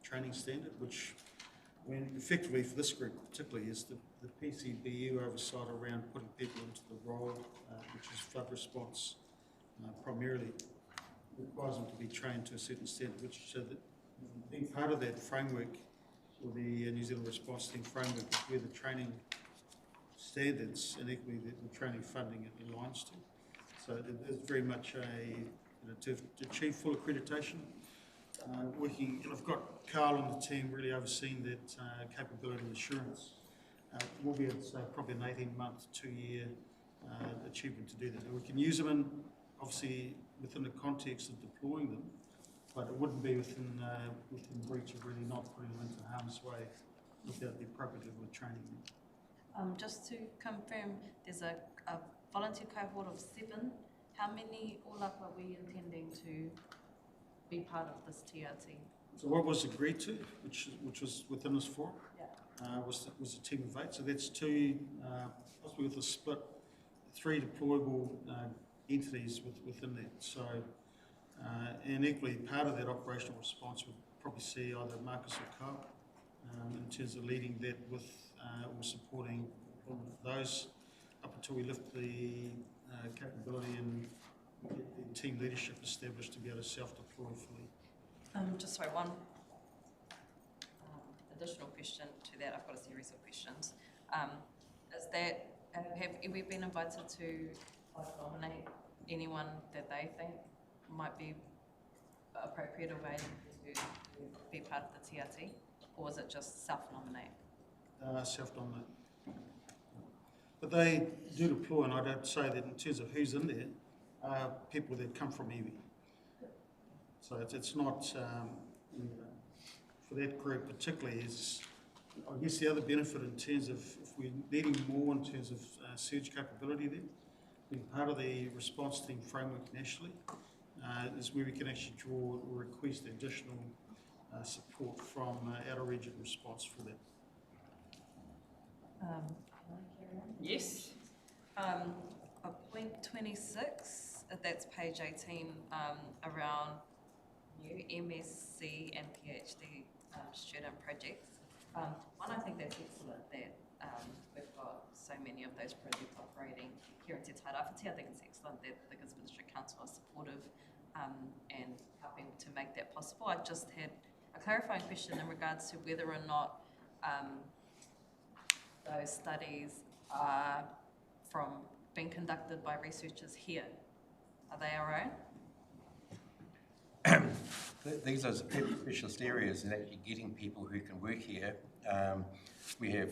Speaker 4: training standard, which effectively for this group particularly is the PCBU oversight around putting people into the role, which is flood response primarily, requires them to be trained to a certain extent, which so that being part of that framework, or the New Zealand response team framework, is where the training standards and equally the training funding it aligns to. So it is very much to achieve full accreditation. I've got Carl on the team really overseeing that capability and assurance. We'll be at probably an 18-month, 2-year achievement to do that. And we can use them in, obviously, within the context of deploying them, but it wouldn't be within reach of really not putting them into harm's way without the appropriate level of training.
Speaker 2: Just to confirm, there's a volunteer cohort of 7. How many all up are we intending to be part of this TRT?
Speaker 4: So what was agreed to, which was within this forum, was a team of 8. So that's 2, possibly with a split, 3 deployable entities within that. So, and equally part of that operational response would probably see either Marcus or Carl in terms of leading that with or supporting those up until we lift the capability and get the team leadership established to be able to self-deploy fully.
Speaker 2: Just sorry, one additional question to that. I've got a series of questions. Is that, have we been invited to nominate anyone that they think might be appropriate or able to be part of the TRT, or is it just self-nominate?
Speaker 4: Self-nominate. But they do deploy, and I don't say that in terms of who's in there, people that come from iwi. So it's not, for that group particularly, is, I guess the other benefit in terms of, if we're needing more in terms of surge capability there, being part of the response team framework nationally, is where we can actually draw or request additional support from our region response for that.
Speaker 2: Can I carry on?
Speaker 1: Yes.
Speaker 2: Point 26, that's page 18, around new MSc and PhD student projects. One, I think that's excellent that we've got so many of those projects operating here in Te Tairāwhiti. I think it's excellent that the Gisborne District Council are supportive and helping to make that possible. I just had a clarifying question in regards to whether or not those studies are being conducted by researchers here. Are they our own?
Speaker 5: These are specialist areas and actually getting people who can work here. We have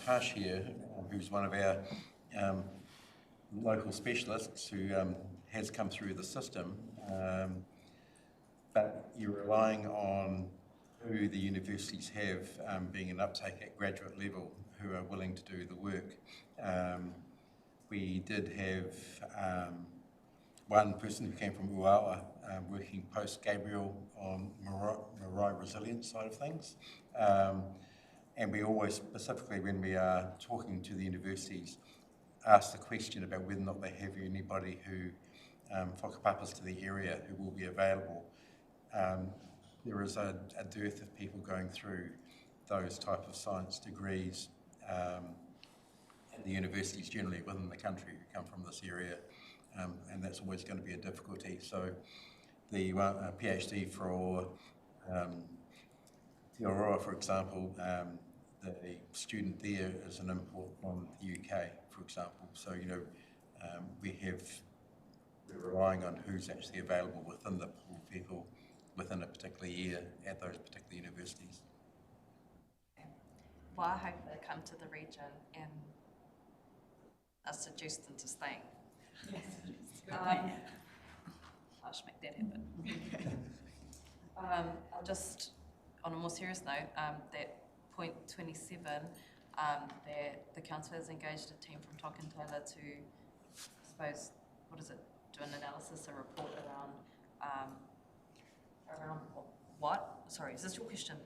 Speaker 5: Tash here, who's one of our local specialists who has come through the system, but you're relying on who the universities have being an uptake at graduate level who are willing to do the work. We did have one person who came from Uawa working post-Gabriel on Marae resilience side of things. And we always, specifically when we are talking to the universities, ask the question about whether or not they have anybody who whakapapas to the area who will be available. There is a dearth of people going through those type of science degrees at the universities generally within the country who come from this area, and that's always going to be a difficulty. So the PhD for Te Aroa, for example, the student there is an import from the UK, for example. So, you know, we're relying on who's actually available within the pool of people within a particular year at those particular universities.
Speaker 2: Well, I hope they come to the region and are suggesting to stay.
Speaker 1: Yes.
Speaker 2: I should make that happen. I'll just, on a more serious note, that point 27, that the council has engaged a team from Tokantala to, I suppose, do an analysis, a report around what? Sorry, is this your question?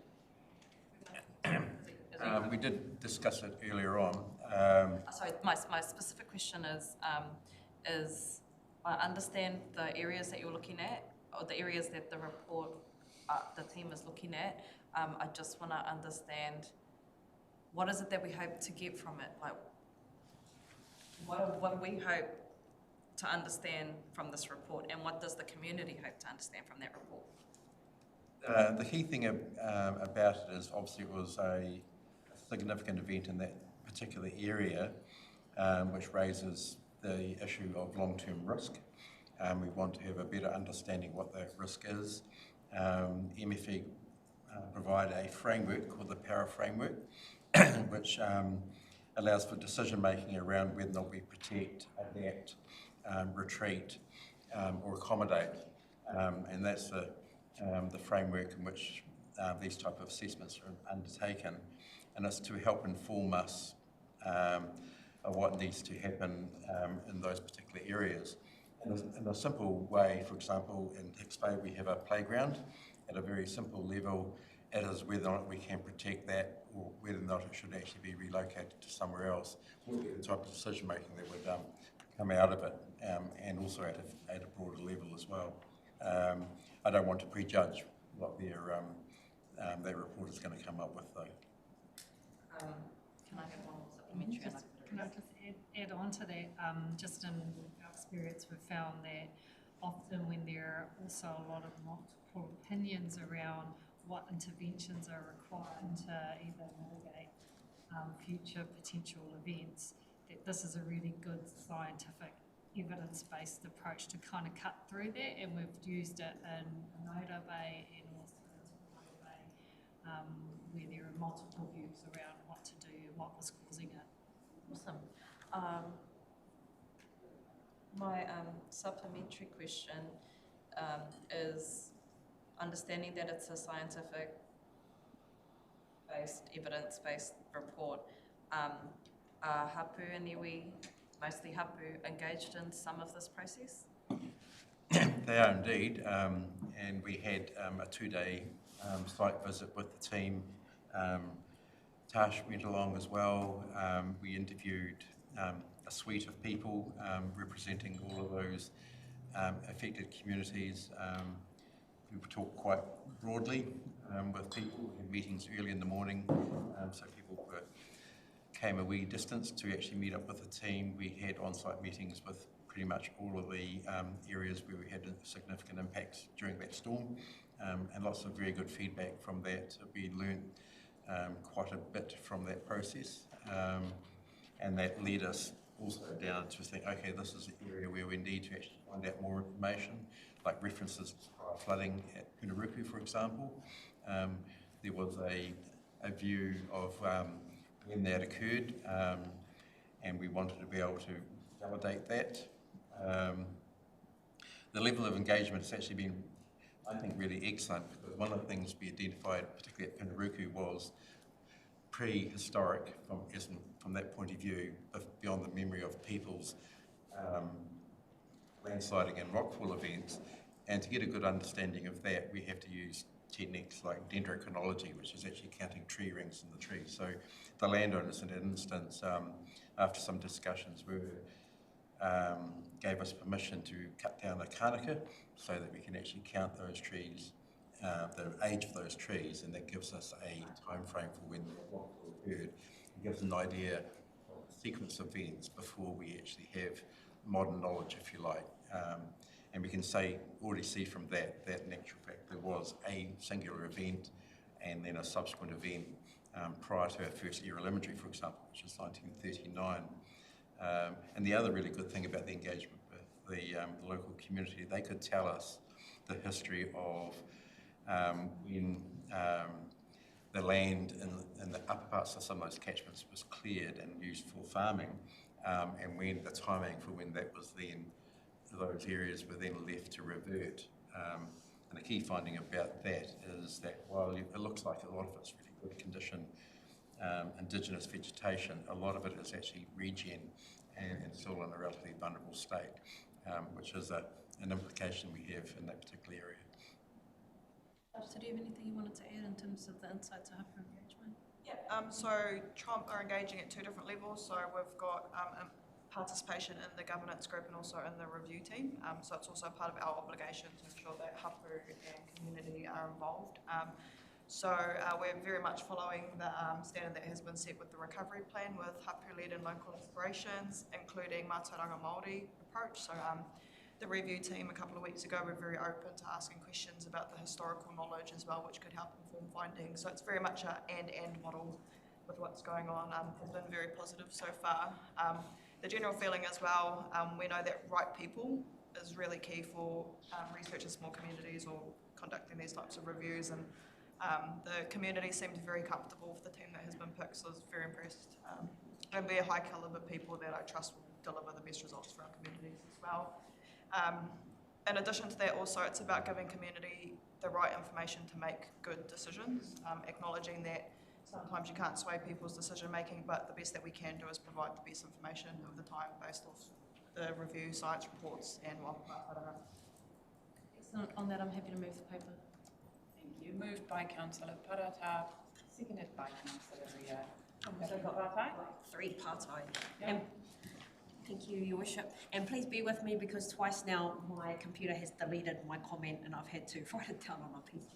Speaker 5: We did discuss it earlier on.
Speaker 2: Sorry, my specific question is I understand the areas that you're looking at, or the areas that the report, the team is looking at. I just want to understand what is it that we hope to get from it? Like, what do we hope to understand from this report, and what does the community hope to understand from that report?
Speaker 5: The key thing about it is obviously it was a significant event in that particular area, which raises the issue of long-term risk. We want to have a better understanding what that risk is. MFE provide a framework called the Power Framework, which allows for decision-making around whether or not we protect, adapt, retreat, or accommodate. And that's the framework in which these type of assessments are undertaken, and it's to help inform us of what needs to happen in those particular areas. In a simple way, for example, in Hicks Bay we have a playground. At a very simple level, it is whether or not we can protect that, or whether or not it should actually be relocated to somewhere else. What the type of decision making that would come out of it, and also at a broader level as well. I don't want to prejudge what their report is going to come up with, though.
Speaker 2: Can I have one more supplementary?
Speaker 8: Can I just add on to that? Just in our experience, we've found that often when there are also a lot of multiple opinions around what interventions are required to either mitigate future potential events, that this is a really good scientific evidence-based approach to kind of cut through that, and we've used it in Inoda Bay and also in Inoda Bay, where there are multiple views around what to do and what was causing it.
Speaker 2: Awesome. My supplementary question is understanding that it's a scientific based, evidence-based report. Hapu and iwi, mostly hapu, engaged in some of this process?
Speaker 5: They are indeed, and we had a 2-day site visit with the team. Tash went along as well. We interviewed a suite of people representing all of those affected communities. We talked quite broadly with people. We had meetings early in the morning, so people came a wee distance to actually meet up with the team. We had on-site meetings with pretty much all of the areas where we had significant impacts during that storm, and lots of very good feedback from that. We learned quite a bit from that process, and that led us also down to think, okay, this is an area where we need to actually find out more information, like references to prior flooding at Punaruku, for example. There was a view of when that occurred, and we wanted to be able to validate that. The level of engagement has actually been, I think, really excellent, because one of the things we identified, particularly at Punaruku, was prehistoric from that point of view, beyond the memory of people's landsliding and rockfall events. And to get a good understanding of that, we have to use techniques like dendrochronology, which is actually counting tree rings in the tree. So the landowners, in an instance, after some discussions, gave us permission to cut down a kānaka so that we can actually count those trees, the age of those trees, and that gives us a time frame for when the rockfall occurred. It gives an idea of the sequence of events before we actually have modern knowledge, if you like. And we can already see from that in actual fact there was a singular event and then a subsequent event prior to our first aerial imagery, for example, which was 1939. And the other really good thing about the engagement with the local community, they could tell us the history of when the land in the upper parts of some of those catchments was cleared and used for farming, and when the timing for when that was then, those areas were then left to revert. And the key finding about that is that while it looks like a lot of it's really good condition indigenous vegetation, a lot of it is actually regen and still in a relatively vulnerable state, which is an implication we have in that particular area.
Speaker 2: So do you have anything you wanted to add in terms of the insights of Hapa engagement?
Speaker 9: Yeah, so Trump are engaging at 2 different levels. So we've got participation in the governance group and also in the review team. So it's also part of our obligation to ensure that Hapa and community are involved. So we're very much following the standard that has been set with the recovery plan with Hapa-led and local inspirations, including Mātauranga Māori approach. So the review team a couple of weeks ago were very open to asking questions about the historical knowledge as well, which could help inform findings. So it's very much an and model with what's going on. Has been very positive so far. The general feeling as well, we know that right people is really key for research in small communities or conducting these types of reviews, and the community seemed very comfortable with the team that has been picked, so I was very impressed. And be a high caliber people that I trust will deliver the best results for our communities as well. In addition to that, also it's about giving community the right information to make good decisions, acknowledging that sometimes you can't sway people's decision making, but the best that we can do is provide the best information of the time based off the review, science reports, and wildlife.
Speaker 2: Excellent. On that, I'm happy to move the paper.
Speaker 1: Thank you. Moved by Councillor Parata, seconded by Councillor Ria.
Speaker 10: Three partai.
Speaker 1: Yeah.
Speaker 10: Thank you, Your Worship. And please bear with me because twice now my computer has deleted my comment and I've had to write it down on a piece.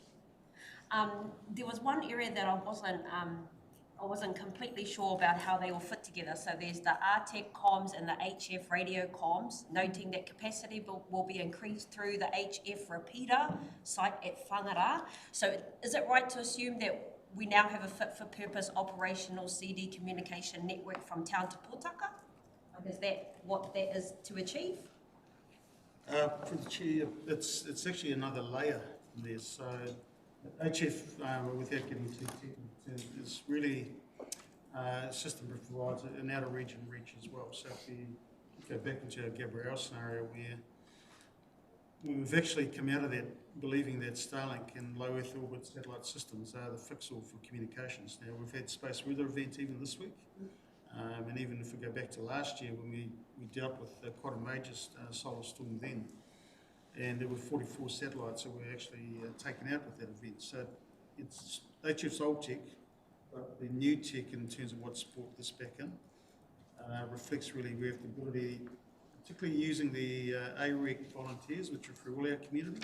Speaker 10: There was one area that I wasn't completely sure about how they all fit together. So there's the RTEC comms and the HF radio comms, noting that capacity will be increased through the HF repeater site at Whangara. So is it right to assume that we now have a fit-for-purpose operational CD communication network from town to Pōtaka? Is that what that is to achieve?
Speaker 4: For the Chair, it's actually another layer in there. So HF, without getting too technical, is really a system that provides an outer region reach as well. So if we go back into our Gabrielle scenario where we've actually come out of that believing that Starlink and low Earth orbit satellite systems are the fix-all for communications. Now, we've had space weather events even this week. And even if we go back to last year when we dealt with quite a major solar storm then, and there were 44 satellites that were actually taken out with that event. So it's HF's old tech, but the new tech in terms of what's brought this back in reflects really we have the ability, particularly using the AREC volunteers, which are for all our communities,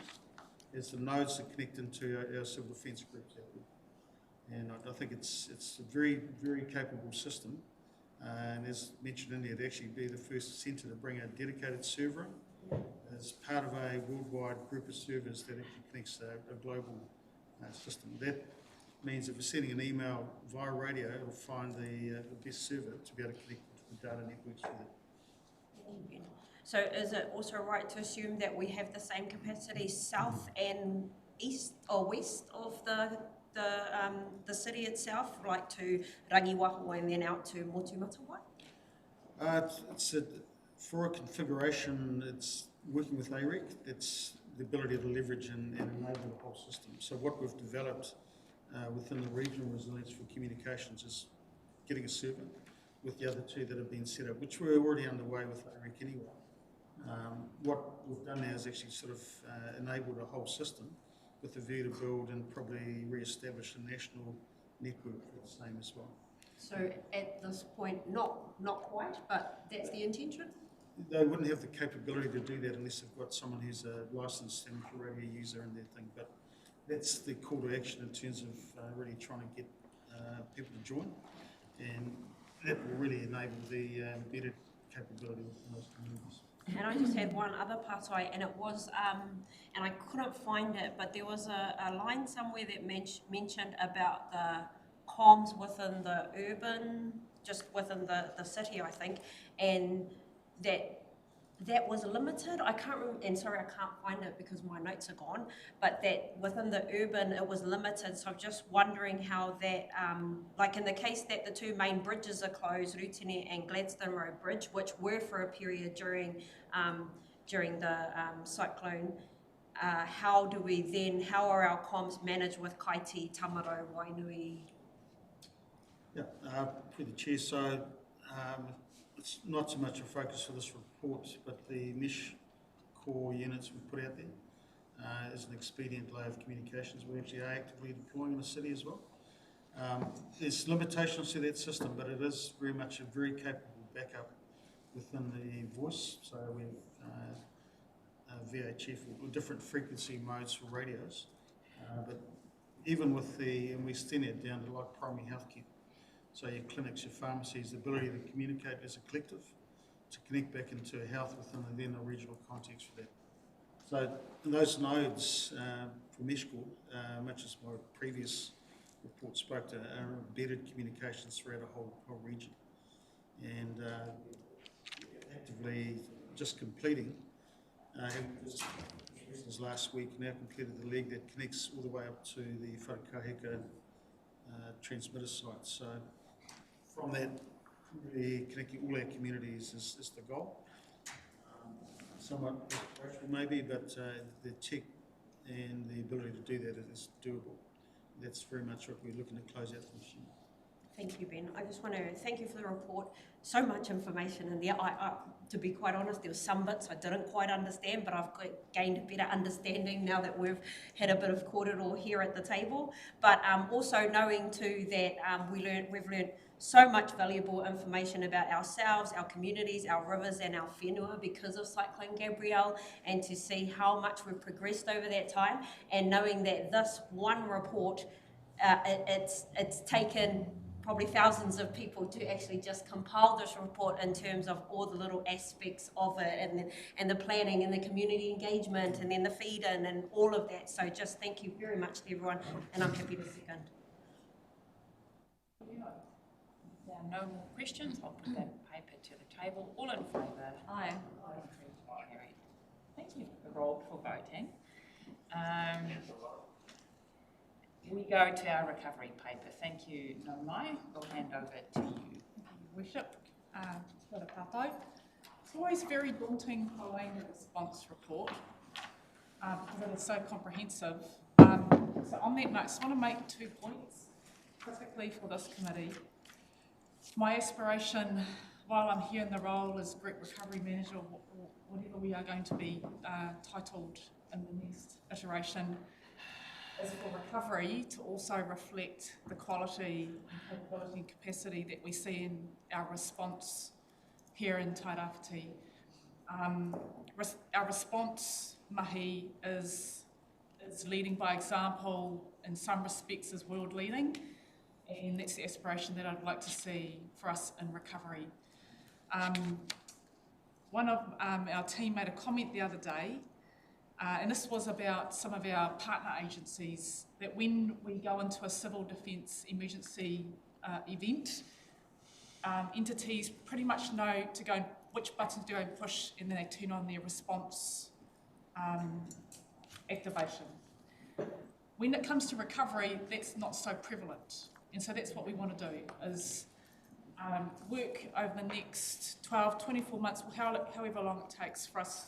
Speaker 4: as the nodes that connect into our civil defence groups out there. And I think it's a very, very capable system. And as mentioned in there, it'd actually be the first centre to bring a dedicated server as part of a worldwide group of servers that actually connects a global system. That means if we're sending an email via radio, it'll find the best server to be able to connect to the data networks with it.
Speaker 10: So is it also right to assume that we have the same capacity south and east or west of the city itself, like to Rangiwaho and then out to Motumatawai?
Speaker 4: For a configuration, it's working with AREC. It's the ability to leverage and enable the whole system. So what we've developed within the regional resilience for communications is getting a server with the other two that have been set up, which were already underway with AREC anyway. What we've done now is actually sort of enabled a whole system with the view to build and probably re-establish a national network for the same as well.
Speaker 10: So at this point, not quite, but that's the intention?
Speaker 4: They wouldn't have the capability to do that unless they've got someone who's a licensed amateur radio user in their thing. But that's the call to action in terms of really trying to get people to join, and that will really enable the embedded capability within those communities.
Speaker 10: And I just had one other part, and it was, and I couldn't find it, but there was a line somewhere that mentioned about the comms within the urban, just within the city, I think, and that was limited. I can't remember, and sorry, I can't find it because my notes are gone, but that within the urban it was limited. So I'm just wondering how that, like in the case that the two main bridges are closed, Rutene and Gladstone Road Bridge, which were for a period during the cyclone, how are our comms managed with Kaiti, Tamaro, Wainui?
Speaker 4: Yeah, through the chair, so it's not so much a focus for this report, but the mesh core units we put out there is an expedient layer of communications we actually are actively deploying in the city as well. There's limitations to that system, but it is very much a very capable backup within the voice. So we have VHF or different frequency modes for radios, but even with and we extend it down to like primary healthcare. So your clinics, your pharmacies, the ability to communicate as a collective, to connect back into health within then a regional context for that. So those nodes for Meshcore, much as my previous report spoke to, are embedded communications throughout a whole region. And actively just completing, this last week now completed the leg that connects all the way up to the Wharakaheka transmitter site. So from that, really connecting all our communities is the goal. Somewhat aspirational maybe, but the tech and the ability to do that is doable. That's very much what we're looking to close out the machine.
Speaker 10: Thank you, Ben. I just want to thank you for the report. So much information in there. To be quite honest, there were some bits I didn't quite understand, but I've gained a better understanding now that we've had a bit of kōrero here at the table. But also knowing too that we've learned so much valuable information about ourselves, our communities, our rivers and our whenua because of Cyclone Gabrielle, and to see how much we've progressed over that time, and knowing that this one report, it's taken probably thousands of people to actually just compile this report in terms of all the little aspects of it, and the planning and the community engagement and then the feed-in and all of that. So just thank you very much to everyone, and I'm happy to second.
Speaker 1: There are no more questions. I'll put that paper to the table. All in favour?
Speaker 2: Aye.
Speaker 1: Carried. Thank you. Rolled for voting. We go to our recovery paper. Thank you, Nomai. We'll hand over to you.
Speaker 11: Worship, kia ora tātou. It's always very daunting following a response report because it is so comprehensive. So on that note, I just want to make 2 points, specifically for this committee. My aspiration, while I'm here in the role as Group Recovery Manager, whatever we are going to be titled in the next iteration, is for recovery to also reflect the quality and capability and capacity that we see in our response here in Tairāwhiti. Our response mahi is leading by example, in some respects is world leading, and that's the aspiration that I'd like to see for us in recovery. One of our team made a comment the other day, and this was about some of our partner agencies, that when we go into a civil defence emergency event, entities pretty much know to go which buttons to go and push, and then they turn on their response activation. When it comes to recovery, that's not so prevalent, and so that's what we want to do, is work over the next 12, 24 months, however long it takes for us.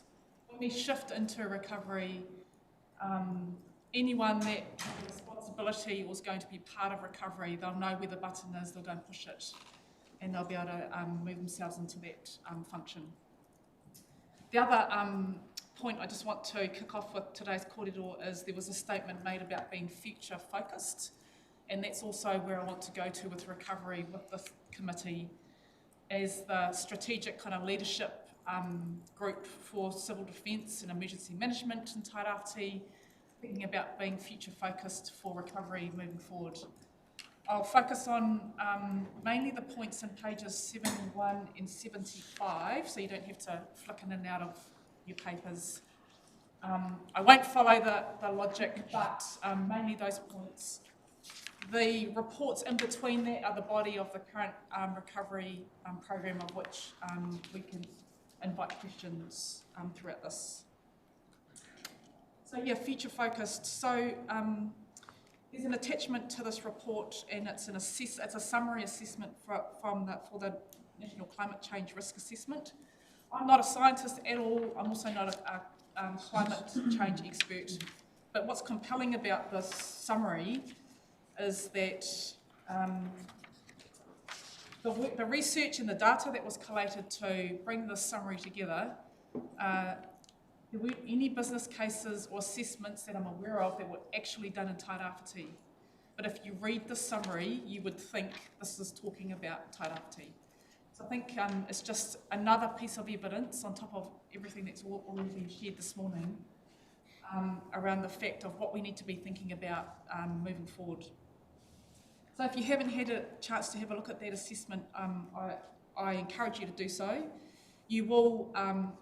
Speaker 11: When we shift into recovery, anyone that has a responsibility or is going to be part of recovery, they'll know where the button is, they'll go and push it, and they'll be able to move themselves into that function. The other point I just want to kick off with today's kōrero is there was a statement made about being future focused, and that's also where I want to go to with recovery with this committee, as the strategic kind of leadership group for civil defence and emergency management in Tairāwhiti, thinking about being future focused for recovery moving forward. I'll focus on mainly the points in pages 71 and 75, so you don't have to flick in and out of your papers. I won't follow the logic, but mainly those points. The reports in between that are the body of the current recovery program, of which we can invite questions throughout this. So yeah, future focused. So there's an attachment to this report, and it's a summary assessment for the National Climate Change Risk Assessment. I'm not a scientist at all. I'm also not a climate change expert. But what's compelling about this summary is that the research and the data that was collated to bring this summary together, there weren't any business cases or assessments that I'm aware of that were actually done in Tairāwhiti. But if you read the summary, you would think this is talking about Tairāwhiti. So I think it's just another piece of evidence on top of everything that's already been shared this morning around the fact of what we need to be thinking about moving forward. So if you haven't had a chance to have a look at that assessment, I encourage you to do so. You will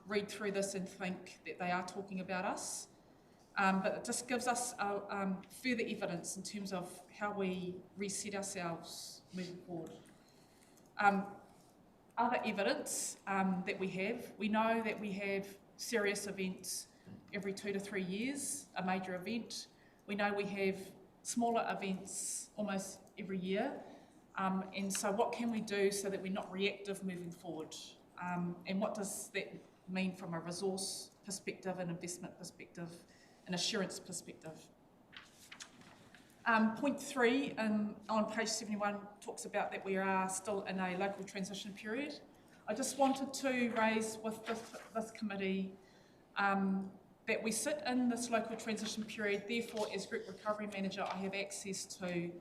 Speaker 11: read through this and think that they are talking about us, but it just gives us further evidence in terms of how we reset ourselves moving forward. Other evidence that we know that we have serious events every 2 to 3 years, a major event. We know we have smaller events almost every year. And so what can we do so that we're not reactive moving forward? And what does that mean from a resource perspective, an investment perspective, an assurance perspective? Point 3 on page 71 talks about that we are still in a local transition period. I just wanted to raise with this committee that we sit in this local transition period. Therefore, as Group Recovery Manager, I have access to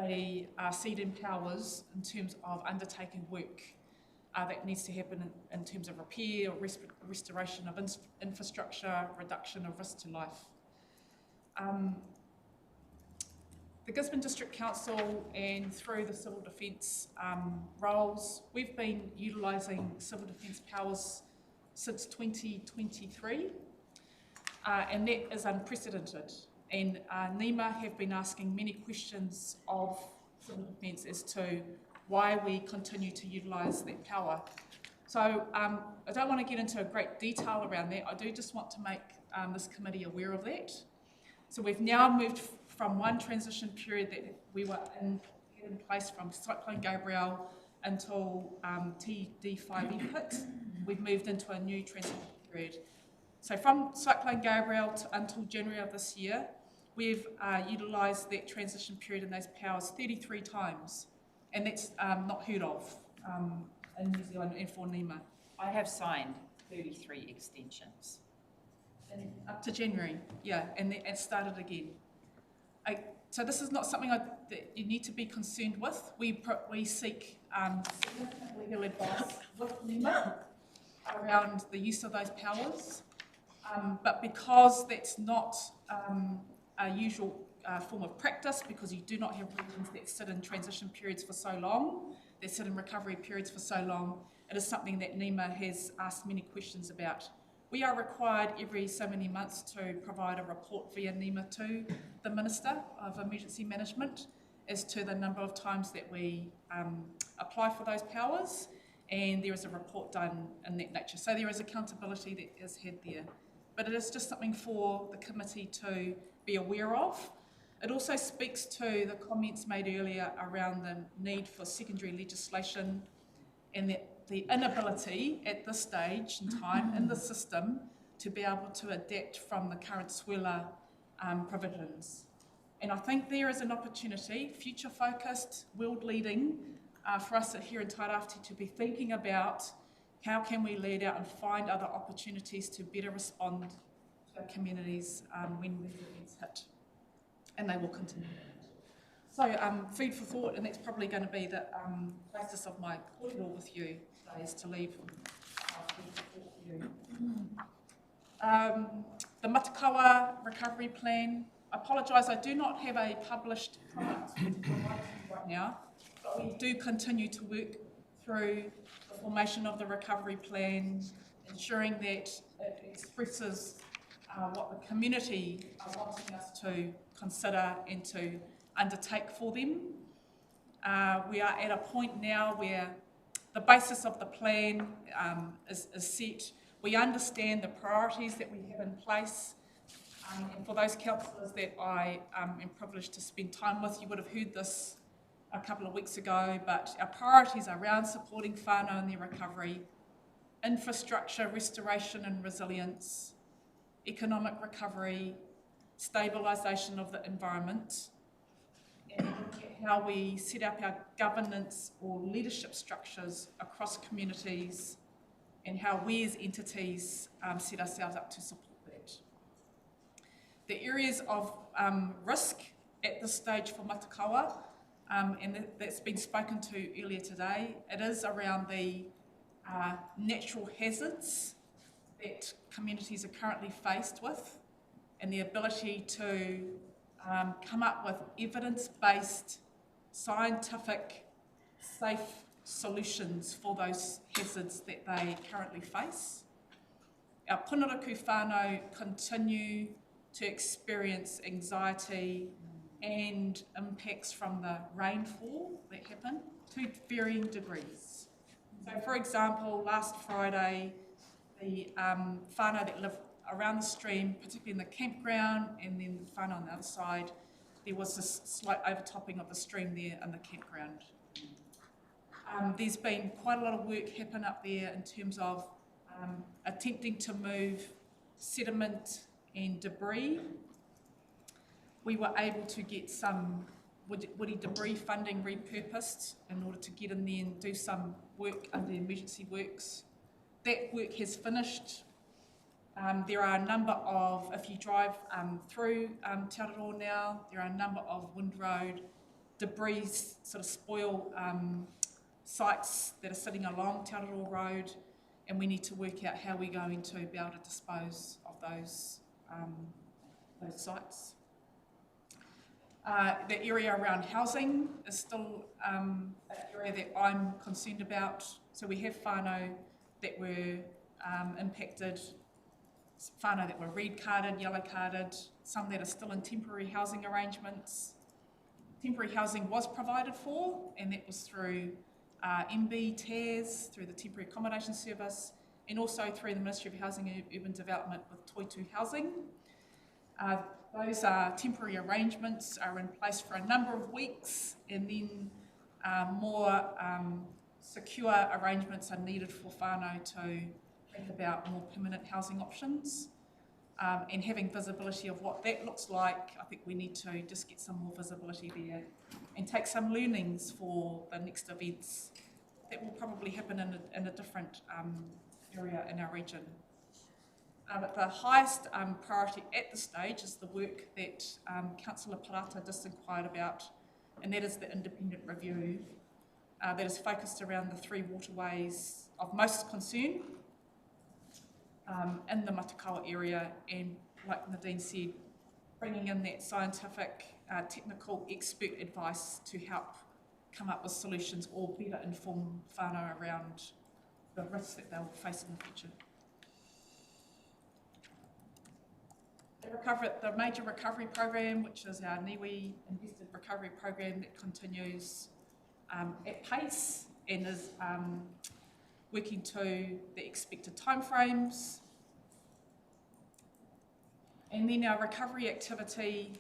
Speaker 11: the CDM powers in terms of undertaking work that needs to happen in terms of repair or restoration of infrastructure, reduction of risk to life. The Gisborne District Council and through the civil defence roles, we've been utilising civil defence powers since 2023, and that is unprecedented. And NEMA have been asking many questions of civil defence as to why we continue to utilise that power. So I don't want to get into a great detail around that. I do just want to make this committee aware of that. So we've now moved from one transition period that we were in place from Cyclone Gabrielle until TD5 hit. We've moved into a new transition period. So from Cyclone Gabrielle until January of this year, we've utilised that transition period and those powers 33 times. And that's not heard of in New Zealand and for NEMA.
Speaker 1: I have signed 33 extensions.
Speaker 11: Up to January, yeah, and it started again. So this is not something that you need to be concerned with. We seek significant legal advice with NEMA around the use of those powers, but because that's not a usual form of practice, because you do not have regions that sit in transition periods for so long, that sit in recovery periods for so long, it is something that NEMA has asked many questions about. We are required every so many months to provide a report via NEMA to the Minister of Emergency Management as to the number of times that we apply for those powers, and there is a report done in that nature. So there is accountability that is had there. But it is just something for the committee to be aware of. It also speaks to the comments made earlier around the need for secondary legislation and the inability at this stage in time in the system to be able to adapt from the current SWELA provisions. And I think there is an opportunity, future-focused, world-leading, for us here in Tairāwhiti to be thinking about how can we lead out and find other opportunities to better respond to our communities when these events hit. And they will continue. So food for thought, and that's probably going to be the basis of my corridor with you today, is to leave food for thought for you. The Matakawa recovery plan. I apologise, I do not have a published product to provide to you right now, but we do continue to work through the formation of the recovery plan, ensuring that it expresses what the community are wanting us to consider and to undertake for them. We are at a point now where the basis of the plan is set. We understand the priorities that we have in place. And for those councillors that I am privileged to spend time with, you would have heard this a couple of weeks ago, but our priorities are around supporting whānau in their recovery, infrastructure, restoration and resilience, economic recovery, stabilisation of the environment, and look at how we set up our governance or leadership structures across communities and how we as entities set ourselves up to support that. The areas of risk at this stage for Matakawa, and that's been spoken to earlier today, it is around the natural hazards that communities are currently faced with and the ability to come up with evidence-based, scientific, safe solutions for those hazards that they currently face. Our punaraku whānau continue to experience anxiety and impacts from the rainfall that happen to varying degrees. So for example, last Friday, the whānau that live around the stream, particularly in the campground, and then the whānau on the other side, there was this slight overtopping of the stream there in the campground. There's been quite a lot of work happen up there in terms of attempting to move sediment and debris. We were able to get some woody debris funding repurposed in order to get in there and do some work under emergency works. That work has finished. There are a number of, if you drive through Te Araroa now, there are a number of Windroad debris sort of spoil sites that are sitting along Te Araroa Road, and we need to work out how we're going to be able to dispose of those sites. The area around housing is still an area that I'm concerned about. So we have whānau that were impacted, whānau that were red carded, yellow carded, some that are still in temporary housing arrangements. Temporary housing was provided for, and that was through MB TAS, through the Temporary Accommodation Service, and also through the Ministry of Housing and Urban Development with Toitu Housing. Those temporary arrangements are in place for a number of weeks, and then more secure arrangements are needed for whānau to think about more permanent housing options. And having visibility of what that looks like, I think we need to just get some more visibility there and take some learnings for the next events that will probably happen in a different area in our region. But the highest priority at this stage is the work that Councillor Parata just inquired about, and that is the independent review that is focused around the 3 waterways of most concern in the Matakawa area, and like Nadine said, bringing in that scientific, technical expert advice to help come up with solutions or better inform whānau around the risks that they'll face in the future. The major recovery program, which is our Niwi invested recovery program that continues at pace and is working to the expected timeframes. And then our recovery activity,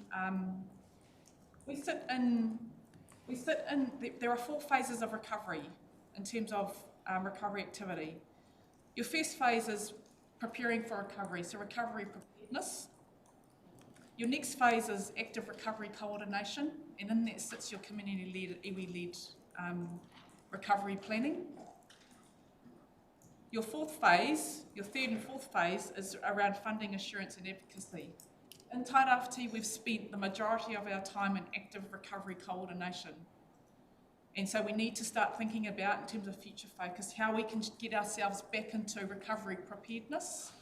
Speaker 11: there are 4 phases of recovery in terms of recovery activity. Your first phase is preparing for recovery, so recovery preparedness. Your next phase is active recovery coordination, and in that sits your community-led, iwi-led recovery planning. Your 4th phase, your 3rd and 4th phase, is around funding assurance and advocacy. In Tairāwhiti, we've spent the majority of our time in active recovery coordination. And so we need to start thinking about, in terms of future focus, how we can get ourselves back into recovery preparedness.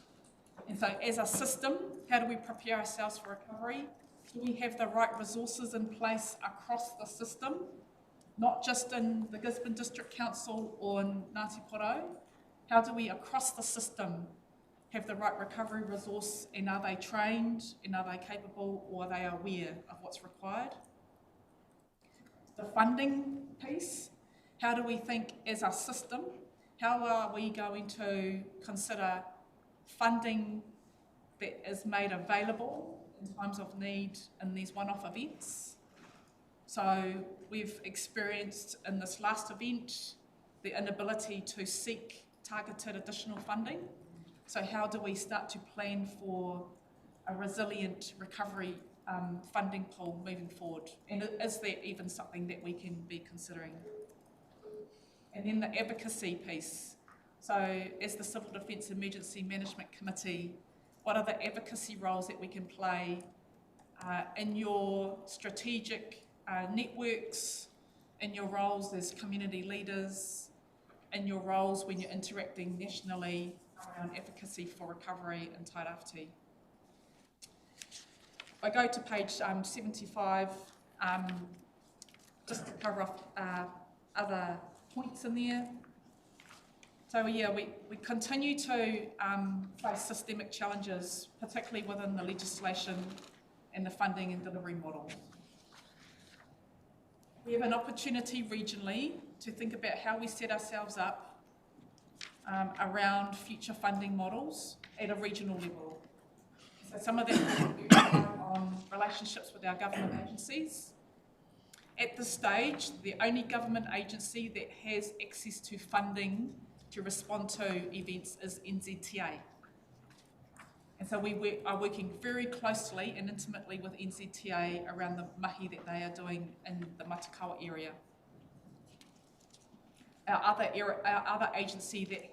Speaker 11: And so as a system, how do we prepare ourselves for recovery? Do we have the right resources in place across the system, not just in the Gisborne District Council or in Ngāti Porou? How do we, across the system, have the right recovery resource, and are they trained, and are they capable, or are they aware of what's required? The funding piece, how do we think as a system, how are we going to consider funding that is made available in times of need in these one-off events? So we've experienced in this last event the inability to seek targeted additional funding. So how do we start to plan for a resilient recovery funding pool moving forward? And is that even something that we can be considering? And then the advocacy piece. So as the Civil Defence Emergency Management Committee, what are the advocacy roles that we can play in your strategic networks, in your roles as community leaders, in your roles when you're interacting nationally around advocacy for recovery in Tairāwhiti? I go to page 75, just to cover off other points in there. So yeah, we continue to face systemic challenges, particularly within the legislation and the funding and delivery model. We have an opportunity regionally to think about how we set ourselves up around future funding models at a regional level. So some of that will be on relationships with our government agencies. At this stage, the only government agency that has access to funding to respond to events is NZTA. And so we are working very closely and intimately with NZTA around the mahi that they are doing in the Matakawa area. Our other agencies that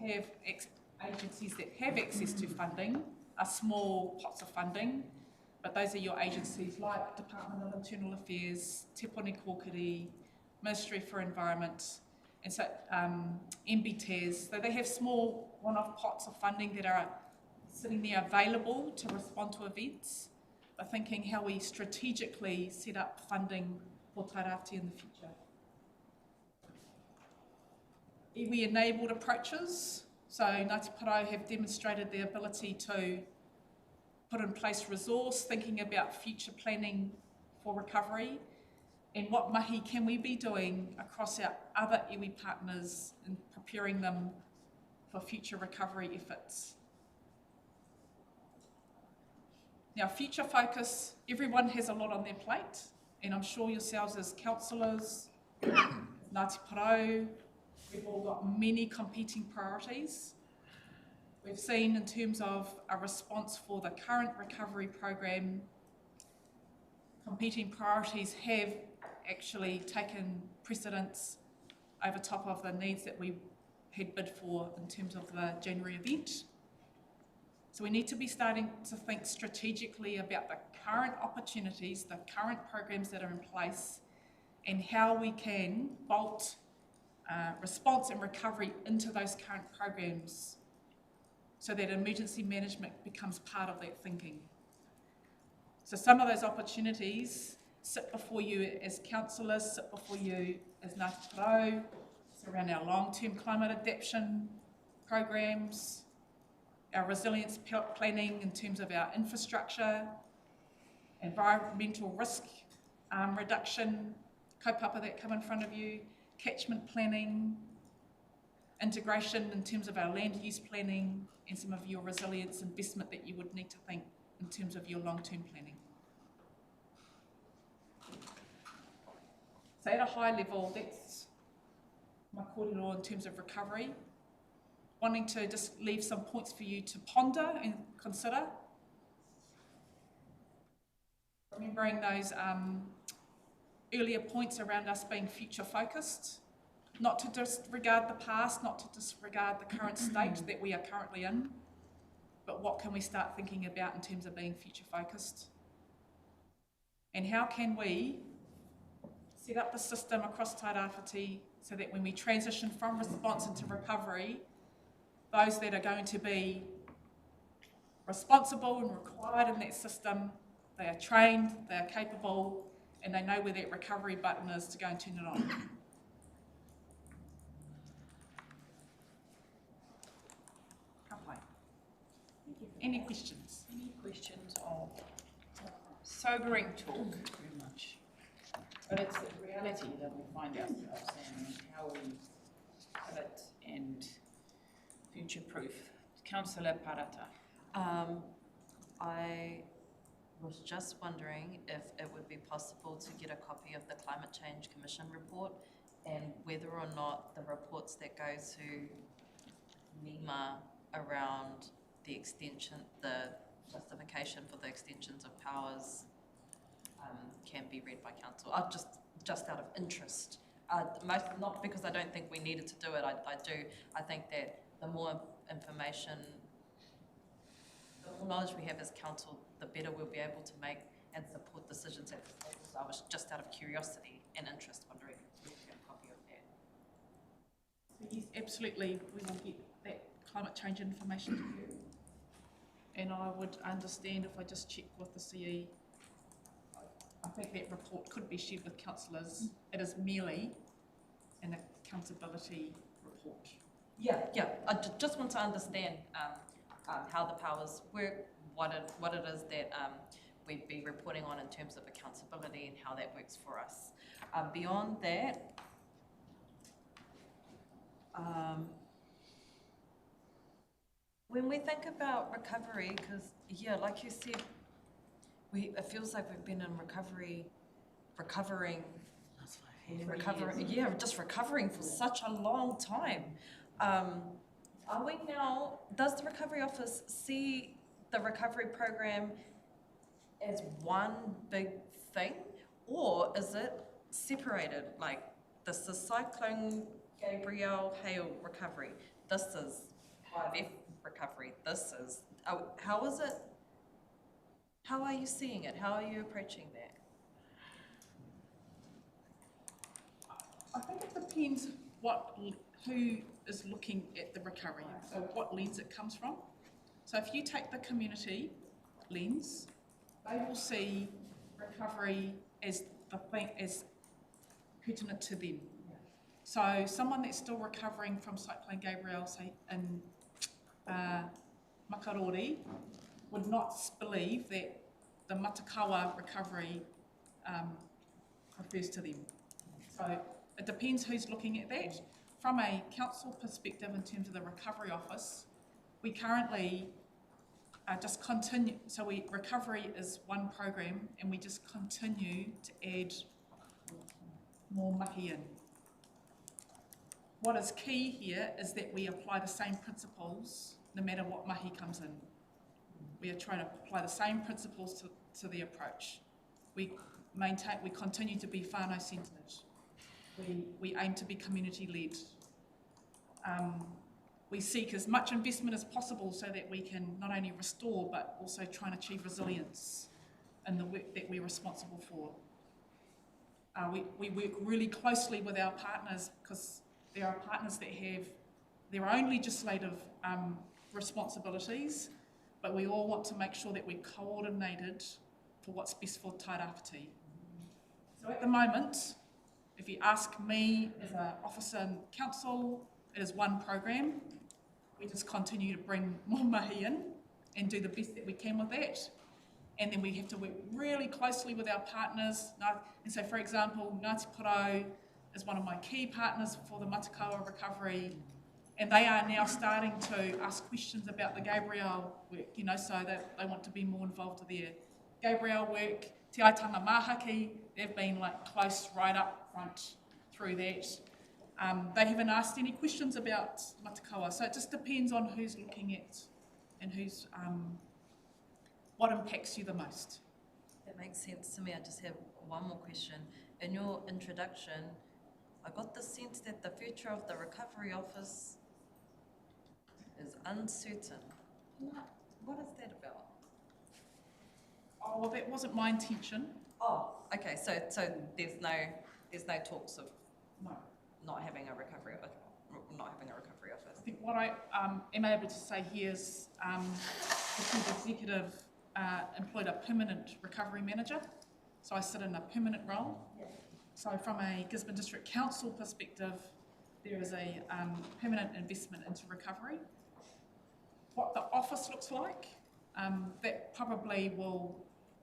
Speaker 11: have access to funding are small pots of funding, but those are your agencies like Department of Internal Affairs, Te Pone Kōkiri, Ministry for Environment, and so MBTAs. So they have small one-off pots of funding that are sitting there available to respond to events, but thinking how we strategically set up funding for Tairāwhiti in the future. Iwi-enabled approaches. So Ngāti Porou have demonstrated their ability to put in place resource, thinking about future planning for recovery, and what mahi can we be doing across our other iwi partners in preparing them for future recovery efforts. Now, future focus, everyone has a lot on their plate, and I'm sure yourselves as councillors, Ngāti Porou, we've all got many competing priorities. We've seen in terms of a response for the current recovery program, competing priorities have actually taken precedence over top of the needs that we had bid for in terms of the January event. So we need to be starting to think strategically about the current opportunities, the current programs that are in place, and how we can bolt response and recovery into those current programs so that emergency management becomes part of that thinking. So some of those opportunities sit before you as councillors, sit before you as Ngāti Porou, it's around our long-term climate adaptation programs, our resilience planning in terms of our infrastructure, environmental risk reduction, kaupapa that come in front of you, catchment planning, integration in terms of our land use planning, and some of your resilience investment that you would need to think in terms of your long-term planning. So at a high level, that's my kōrero in terms of recovery. Wanting to just leave some points for you to ponder and consider. Remembering those earlier points around us being future focused, not to disregard the past, not to disregard the current state that we are currently in, but what can we start thinking about in terms of being future focused? And how can we set up the system across Tairāwhiti so that when we transition from response into recovery, those that are going to be responsible and required in that system, they are trained, they are capable, and they know where that recovery button is to go and turn it on. Any questions?
Speaker 1: Any questions of sobering talk, very much. But it's the reality that we find ourselves in and how we pivot and future-proof. Councillor Parata.
Speaker 2: I was just wondering if it would be possible to get a copy of the Climate Change Commission report and whether or not the reports that go to NEMA around the extension, the justification for the extensions of powers can be read by council. Just out of interest. Not because I don't think we needed to do it, I do. I think that the more information, the more knowledge we have as council, the better we'll be able to make and support decisions at the table. So I was just out of curiosity and interest wondering if we could get a copy of that.
Speaker 11: So yes, absolutely, we will get that climate change information to you. And I would understand if I just check with the CE. I think that report could be shared with councillors. It is merely an accountability report.
Speaker 2: Yeah. I just want to understand how the powers work, what it is that we'd be reporting on in terms of accountability and how that works for us. Beyond that, when we think about recovery, because like you said, it feels like we've been in recovering for such a long time. Are we now, does the Recovery Office see the recovery program as one big thing, or is it separated? Like, this is Cyclone Gabrielle hail recovery, this is 5F recovery, this is, how is it? How are you seeing it? How are you approaching that?
Speaker 11: I think it depends who is looking at the recovery, so what lens it comes from. So if you take the community lens, they will see recovery as the thing as pertinent to them. So someone that's still recovering from Cyclone Gabrielle, say in Makarori, would not believe that the Matakawa recovery refers to them. So it depends who's looking at that. From a council perspective, in terms of the Recovery Office, we currently just continue, so recovery is one program and we just continue to add more mahi in. What is key here is that we apply the same principles no matter what mahi comes in. We are trying to apply the same principles to the approach. We continue to be whānau centred. We aim to be community led. we seek as much investment as possible so that we can not only restore but also try and achieve resilience in the work that we're responsible for. We work really closely with our partners because there are partners that have their own legislative responsibilities, but we all want to make sure that we're coordinated for what's best for Tairāwhiti. So at the moment, if you ask me as an officer in council, it is one program. We just continue to bring more mahi in and do the best that we can with that. And then we have to work really closely with our partners. And so, for example, Ngāti Porou is one of my key partners for the Matakawa recovery, and they are now starting to ask questions about the Gabriel work, you know, so that they want to be more involved with their Gabriel work. Te Aitanga Mahaki, they've been like close right up front through that. They haven't asked any questions about Matakawa, so it just depends on who's looking at and who's what impacts you the most.
Speaker 2: That makes sense to me. I just have one more question. In your introduction, I got the sense that the future of the Recovery Office is uncertain. What is that about?
Speaker 11: Oh, well, that wasn't my intention.
Speaker 2: Oh, okay. So there's no talks of not having a recovery office.
Speaker 11: I think what I am able to say here is the Chief Executive employed a permanent recovery manager, so I sit in a permanent role. So from a Gisborne District Council perspective, there is a permanent investment into recovery. What the office looks like, that probably will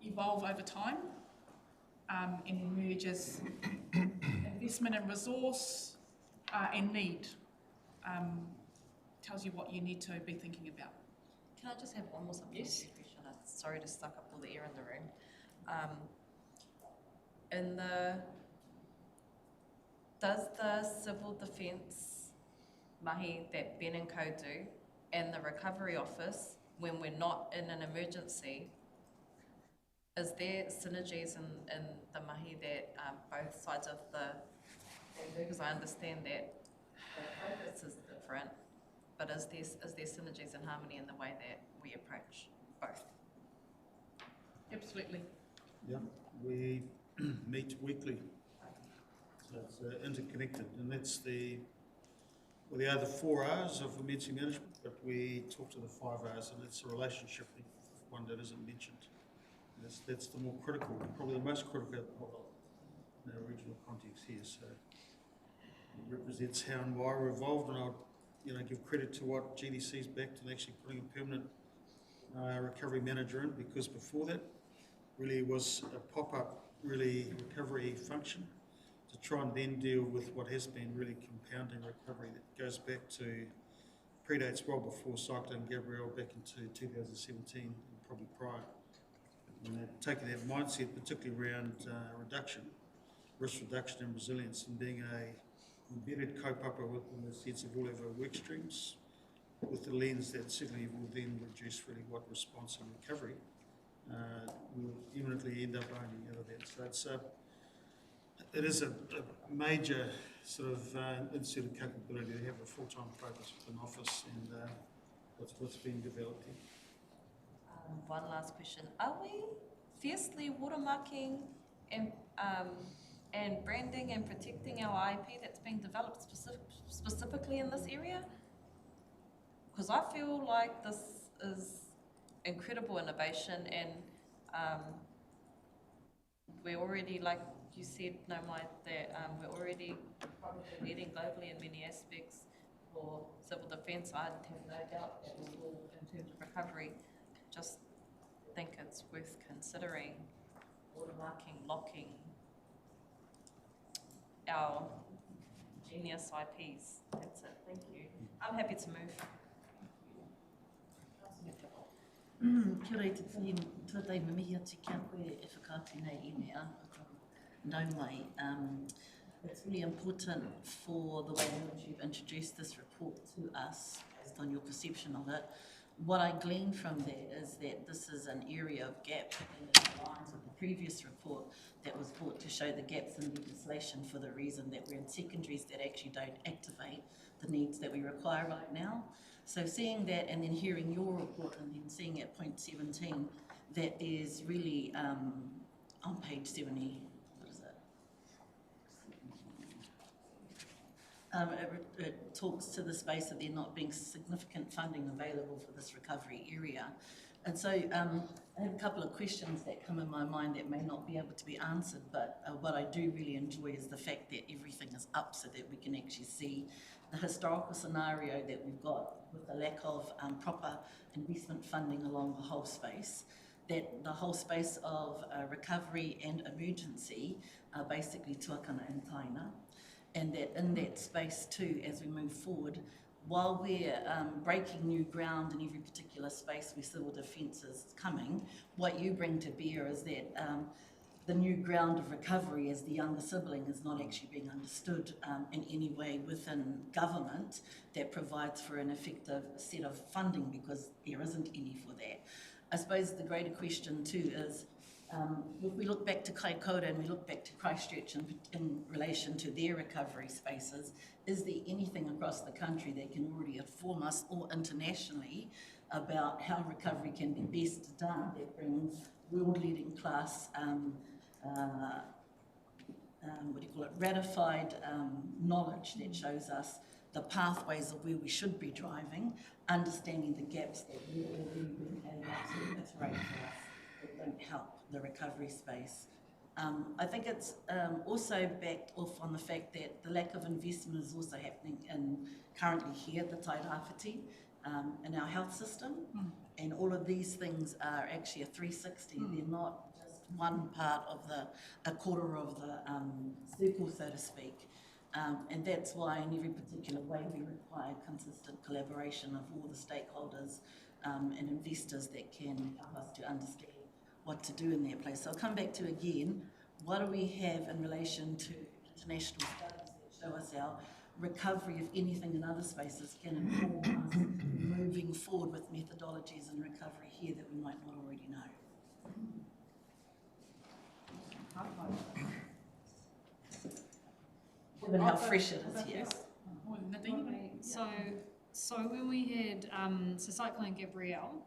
Speaker 11: evolve over time and emerge as investment in resource and need. Tells you what you need to be thinking about.
Speaker 2: Can I just have one more supplementary question? Sorry to suck up all the air in the room. Does the civil defence mahi that Ben and Co do and the recovery office, when we're not in an emergency, is there synergies in the mahi that both sides of the do? Because I understand that the focus is different, but is there synergies and harmony in the way that we approach both?
Speaker 11: Absolutely.
Speaker 4: Yeah, we meet weekly, so it's interconnected, and that's the other 4 R's of emergency management, but we talk to the 5 R's, and it's a relationship one that isn't mentioned. That's the more critical, probably the most critical in our regional context here. So it represents how and why we're involved, and I'll give credit to what GDC's backed and actually putting a permanent recovery manager in, because before that really was a pop-up recovery function to try and then deal with what has been really compounding recovery that goes back to predates well before Cyclone Gabrielle back into 2017 and probably prior. And taking that mindset, particularly around risk reduction and resilience, and being a embedded co-pupper within the sense of all of our work streams, with the lens that certainly will then reduce really what response and recovery will imminently end up owning out of that. So it is a major sort of inserted capability to have a full-time focus with an office, and what's being developed here.
Speaker 2: One last question. Are we fiercely watermarking and branding and protecting our IP that's being developed specifically in this area? Because I feel like this is incredible innovation, and we're already, like you said, we're already probably leading globally in many aspects for civil defence. I have no doubt that we will, in terms of recovery. Just think it's worth considering watermarking, locking our genius IPs. That's it. Thank you. I'm happy to move.
Speaker 12: Kia ora te tūtai mimihi ati kia koe e whakaati nei I mea. Nau mai. It's really important for the way in which you've introduced this report to us, based on your perception of it. What I glean from that is that this is an area of gap in the lines of the previous report that was brought to show the gaps in legislation for the reason that we're in secondaries that actually don't activate the needs that we require right now. So seeing that and then hearing your report and then seeing at point 17 that there's really on page 70, what is it? It talks to the space of there not being significant funding available for this recovery area. And so I have a couple of questions that come in my mind that may not be able to be answered, but what I do really enjoy is the fact that everything is up so that we can actually see the historical scenario that we've got with the lack of proper investment funding along the whole space, that the whole space of recovery and emergency are basically tuakana and taina, and that in that space too, as we move forward, while we're breaking new ground in every particular space where civil defence is coming, what you bring to bear is that the new ground of recovery as the younger sibling is not actually being understood in any way within government that provides for an effective set of funding, because there isn't any for that. I suppose the greater question too is, if we look back to Kaikoura and we look back to Christchurch in relation to their recovery spaces, is there anything across the country that can already inform us, or internationally, about how recovery can be best done that brings world-leading class, ratified knowledge that shows us the pathways of where we should be driving, understanding the gaps that we're already being able to iterate for us that don't help the recovery space. I think it's also backed off on the fact that the lack of investment is also happening currently here at the Tairāwhiti in our health system, and all of these things are actually a 360. They're not just one part of a quarter of the circle, so to speak. And that's why in every particular way we require consistent collaboration of all the stakeholders and investors that can help us to understand what to do in that place. So I'll come back to again, what do we have in relation to international studies that show us our recovery, if anything, in other spaces can inform us moving forward with methodologies in recovery here that we might not already know. Given how fresh it is here.
Speaker 8: So when we had Cyclone Gabrielle,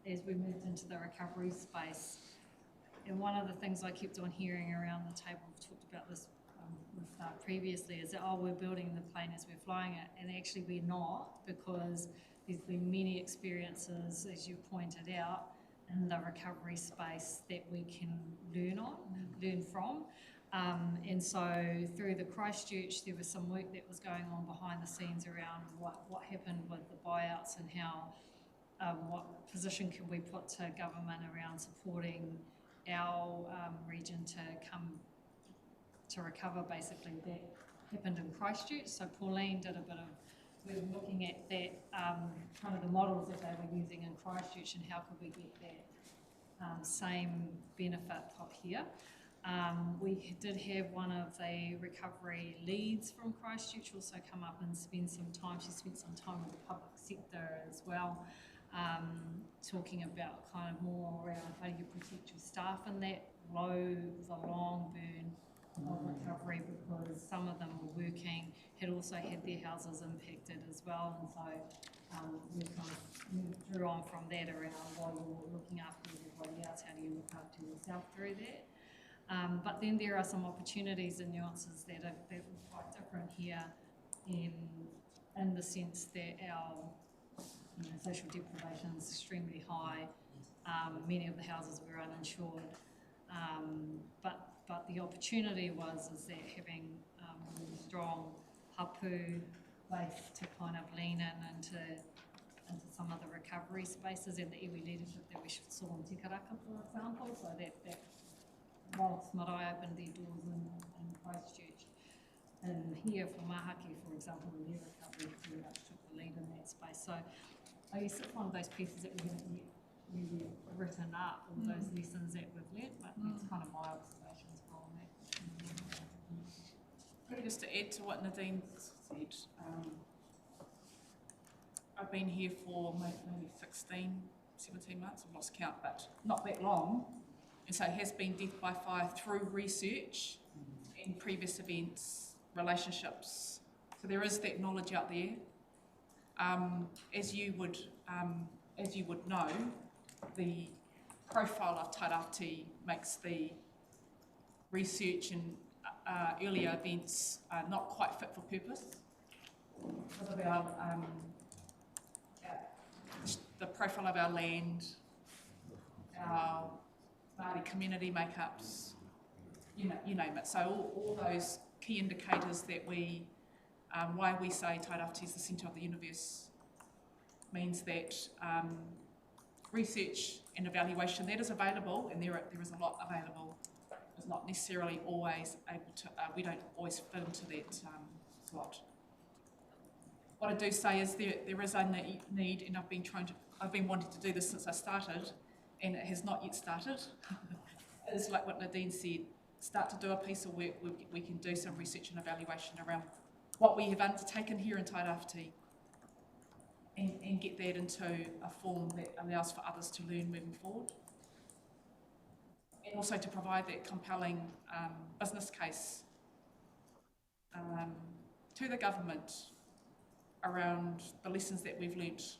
Speaker 8: as we moved into the recovery space, and one of the things I kept on hearing around the table, we've talked about this previously, is that, oh, we're building the plane as we're flying it, and actually we're not, because there's been many experiences, as you pointed out, in the recovery space that we can learn from. And so through the Christchurch, there was some work that was going on behind the scenes around what happened with the buyouts and how, what position can we put to government around supporting our region to recover, basically. That happened in Christchurch. So Pauline did a bit of, we were looking at that, kind of the models that they were using in Christchurch and how could we get that same benefit up here. We did have one of the recovery leads from Christchurch also come up and spend some time. She spent some time with the public sector as well, talking about kind of more around how you protect your staff in that long burn of recovery, because some of them were working, had also had their houses impacted as well, and so we kind of drew on from that around while you're looking after everybody else, how do you look after yourself through that. But then there are some opportunities and nuances that are quite different here in the sense that our social deprivation is extremely high. Many of the houses were uninsured, but the opportunity is that having a really strong hapu base to kind of lean into some of the recovery spaces and the iwi leadership that we saw in Te Karaka, for example, so that whilst Marae opened their doors in Christchurch, and here for Mahaki, for example, in their recovery, very much took the lead in that space. So I guess it's one of those pieces that we haven't yet really written up, all those lessons that we've learnt, but it's kind of my observations from that.
Speaker 11: Just to add to what Nadine said, I've been here for maybe 16, 17 months, I've lost count, but not that long. And so it has been death by fire through research and previous events, relationships, So there is that knowledge out there. As you would know, the profile of Tairāwhiti makes the research and earlier events not quite fit for purpose because of the profile of our land, our Māori community makeups, you name it. So all those key indicators that why we say Tairāwhiti is the centre of the universe means that research and evaluation that is available, and there is a lot available, is not necessarily always able to, we don't always fit into that slot. What I do say is there is a need, and I've been wanting to do this since I started, and it has not yet started. It's like what Nadine said, start to do a piece of work, we can do some research and evaluation around what we have undertaken here in Tairāwhiti and get that into a form that allows for others to learn moving forward. And also to provide that compelling business case to the government around the lessons that we've learnt.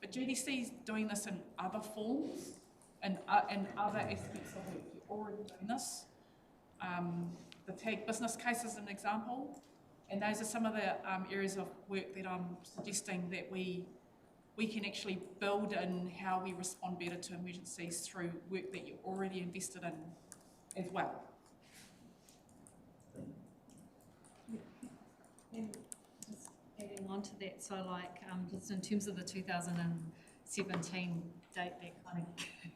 Speaker 11: But GDC is doing this in other forms and other aspects of work. We're already doing this. The tag business case is an example, and those are some of the areas of work that I'm suggesting that we can actually build in how we respond better to emergencies through work that you're already invested in as well.
Speaker 8: And just adding on to that, so like just in terms of the 2017 date that kind of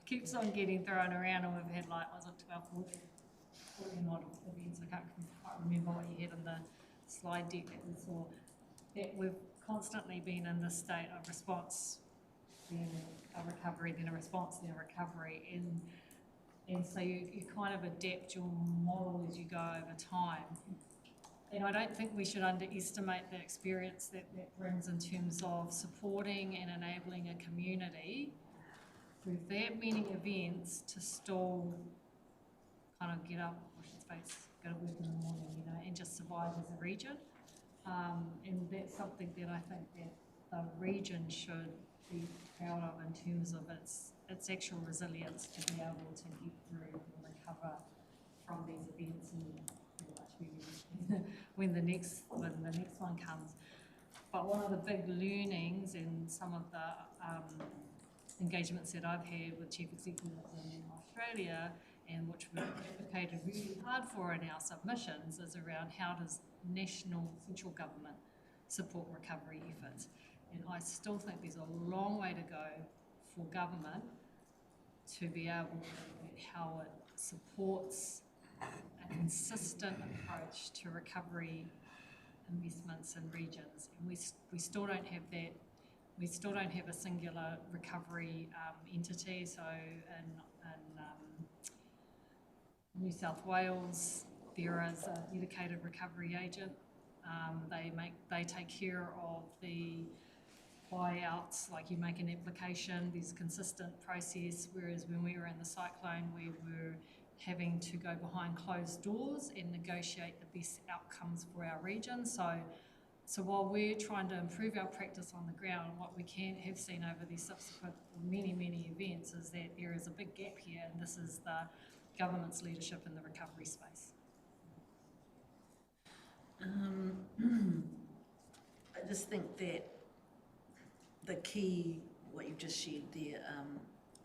Speaker 8: keeps on getting thrown around, and we've had like, was it 12, 14 odd events, I can't quite remember what you had in the slide deck that we saw, that we've constantly been in this state of response, then a recovery, then a response, then a recovery, and so you kind of adapt your model as you go over time. And I don't think we should underestimate the experience that brings in terms of supporting and enabling a community through that many events to still kind of get up, wash its face, go to work in the morning, you know, and just survive as a region. And that's something that I think that the region should be proud of in terms of its actual resilience to be able to get through and recover from these events and pretty much be ready when the next one comes. But one of the big learnings in some of the engagements that I've had with chief executives in Australia, and which we've advocated really hard for in our submissions, is around how does national central government support recovery efforts. And I still think there's a long way to go for government to be able to look at how it supports a consistent approach to recovery investments in regions. And we still don't have that. We still don't have a singular recovery entity. So in New South Wales, there is a dedicated recovery agent. They take care of the buyouts, like you make an application, there's a consistent process, whereas when we were in the cyclone, we were having to go behind closed doors and negotiate the best outcomes for our region. So while we're trying to improve our practice on the ground, what we have seen over these subsequent many events is that there is a big gap here, and this is the government's leadership in the recovery space.
Speaker 12: I just think that the key, what you've just shared there,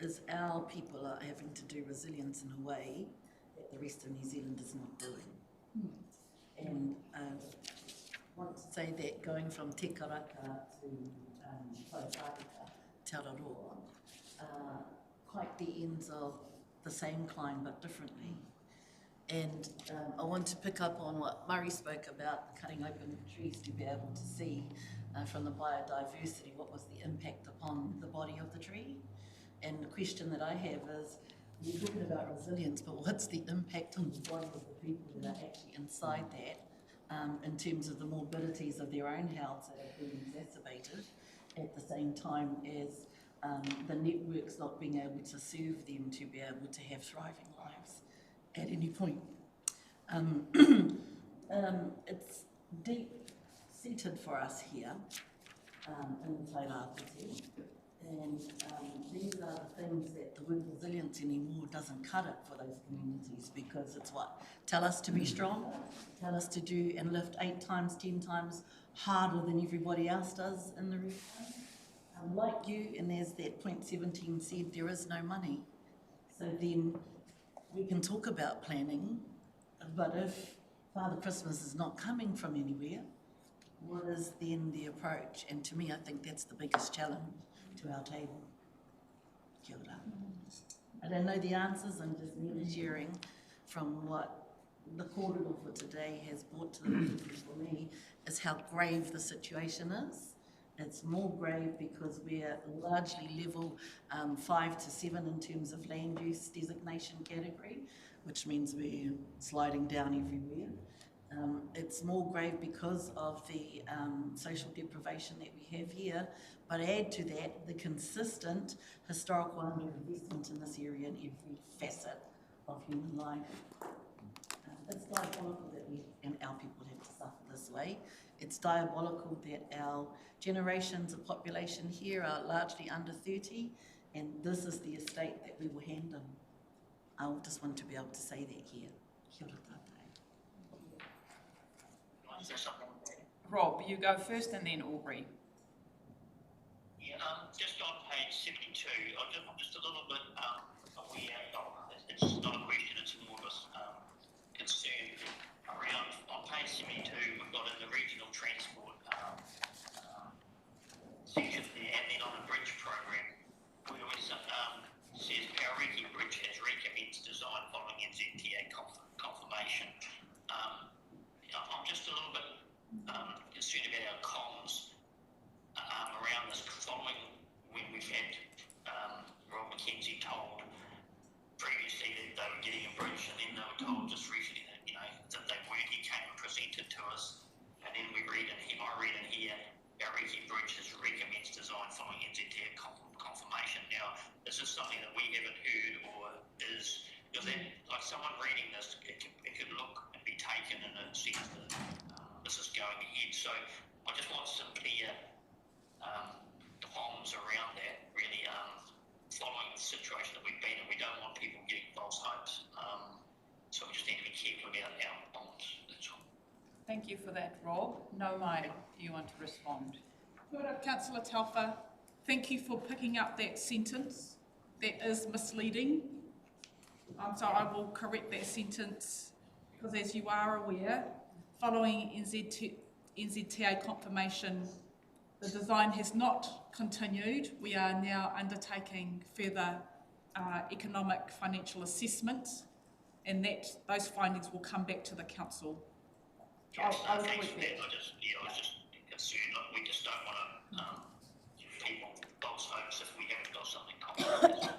Speaker 12: is our people are having to do resilience in a way that the rest of New Zealand is not doing. And I want to say that going from Te Karaka to Tairāwhiti, Te Araroa, quite the ends of the same climb but differently. And I want to pick up on what Murray spoke about, cutting open trees to be able to see from the biodiversity what was the impact upon the body of the tree. And the question that I have is, we're talking about resilience, but what's the impact on the body of the people that are actually inside that, in terms of the morbidities of their own health that have been exacerbated at the same time as the networks not being able to serve them to be able to have thriving lives at any point. It's deep centred for us here in the Tairāwhiti. And these are the things that the word resilience anymore doesn't cut it for those communities, because it's what? Tell us to be strong, tell us to do and lift 8 times, 10 times harder than everybody else does in the region. Like you, and as that point 17 said, there is no money. So then we can talk about planning, but if Father Christmas is not coming from anywhere, what is then the approach? And to me, I think that's the biggest challenge to our table. Kia ora. I don't know the answers, I'm just merely sharing from what the kōrero for today has brought to the meeting for me, is how grave the situation is. It's more grave because we're largely level 5 to 7 in terms of land use designation category, which means we're sliding down everywhere. It's more grave because of the social deprivation that we have here, but add to that the consistent historical underinvestment in this area in every facet of human life. It's diabolical that we and our people have to suffer this way. It's diabolical that our generations of population here are largely under 30, and this is the estate that we will hand them. I just want to be able to say that here. Kia ora tātou.
Speaker 1: Rob, you go first and then Aubrey.
Speaker 13: Yeah, just on page 72, I'm just a little bit aware, it's not a question, it's more of a concern around, on page 72, we've got in the regional transport section there, and then on the bridge program, where it says Pauriki Bridge has recommenced design following NZTA confirmation. I'm just a little bit concerned about our comms around this, following when we've had Rob McKenzie told previously that they were getting a bridge, and then they were told just recently that, you know, that they weren't. He came and presented to us, and then I read in here, Pauriki Bridge has recommenced design following NZTA confirmation. Now, is this something that we haven't heard, or is, because that, like someone reading this, it could look and be taken in a sense that this is going ahead. So I just want some clear comms around that, really, following the situation that we've been in. We don't want people getting false hopes. So we just need to be careful about our comms. That's all.
Speaker 1: Thank you for that, Rob. No, Mai, do you want to respond?
Speaker 11: Kia ora, Councillor Telfer. Thank you for picking up that sentence. That is misleading. So I will correct that sentence, because as you are aware, following NZTA confirmation, the design has not continued. We are now undertaking further economic financial assessment, and that those findings will come back to the council.
Speaker 13: Yes, thanks for that. I was just concerned. We just don't want to give people false hopes if we haven't got something concrete.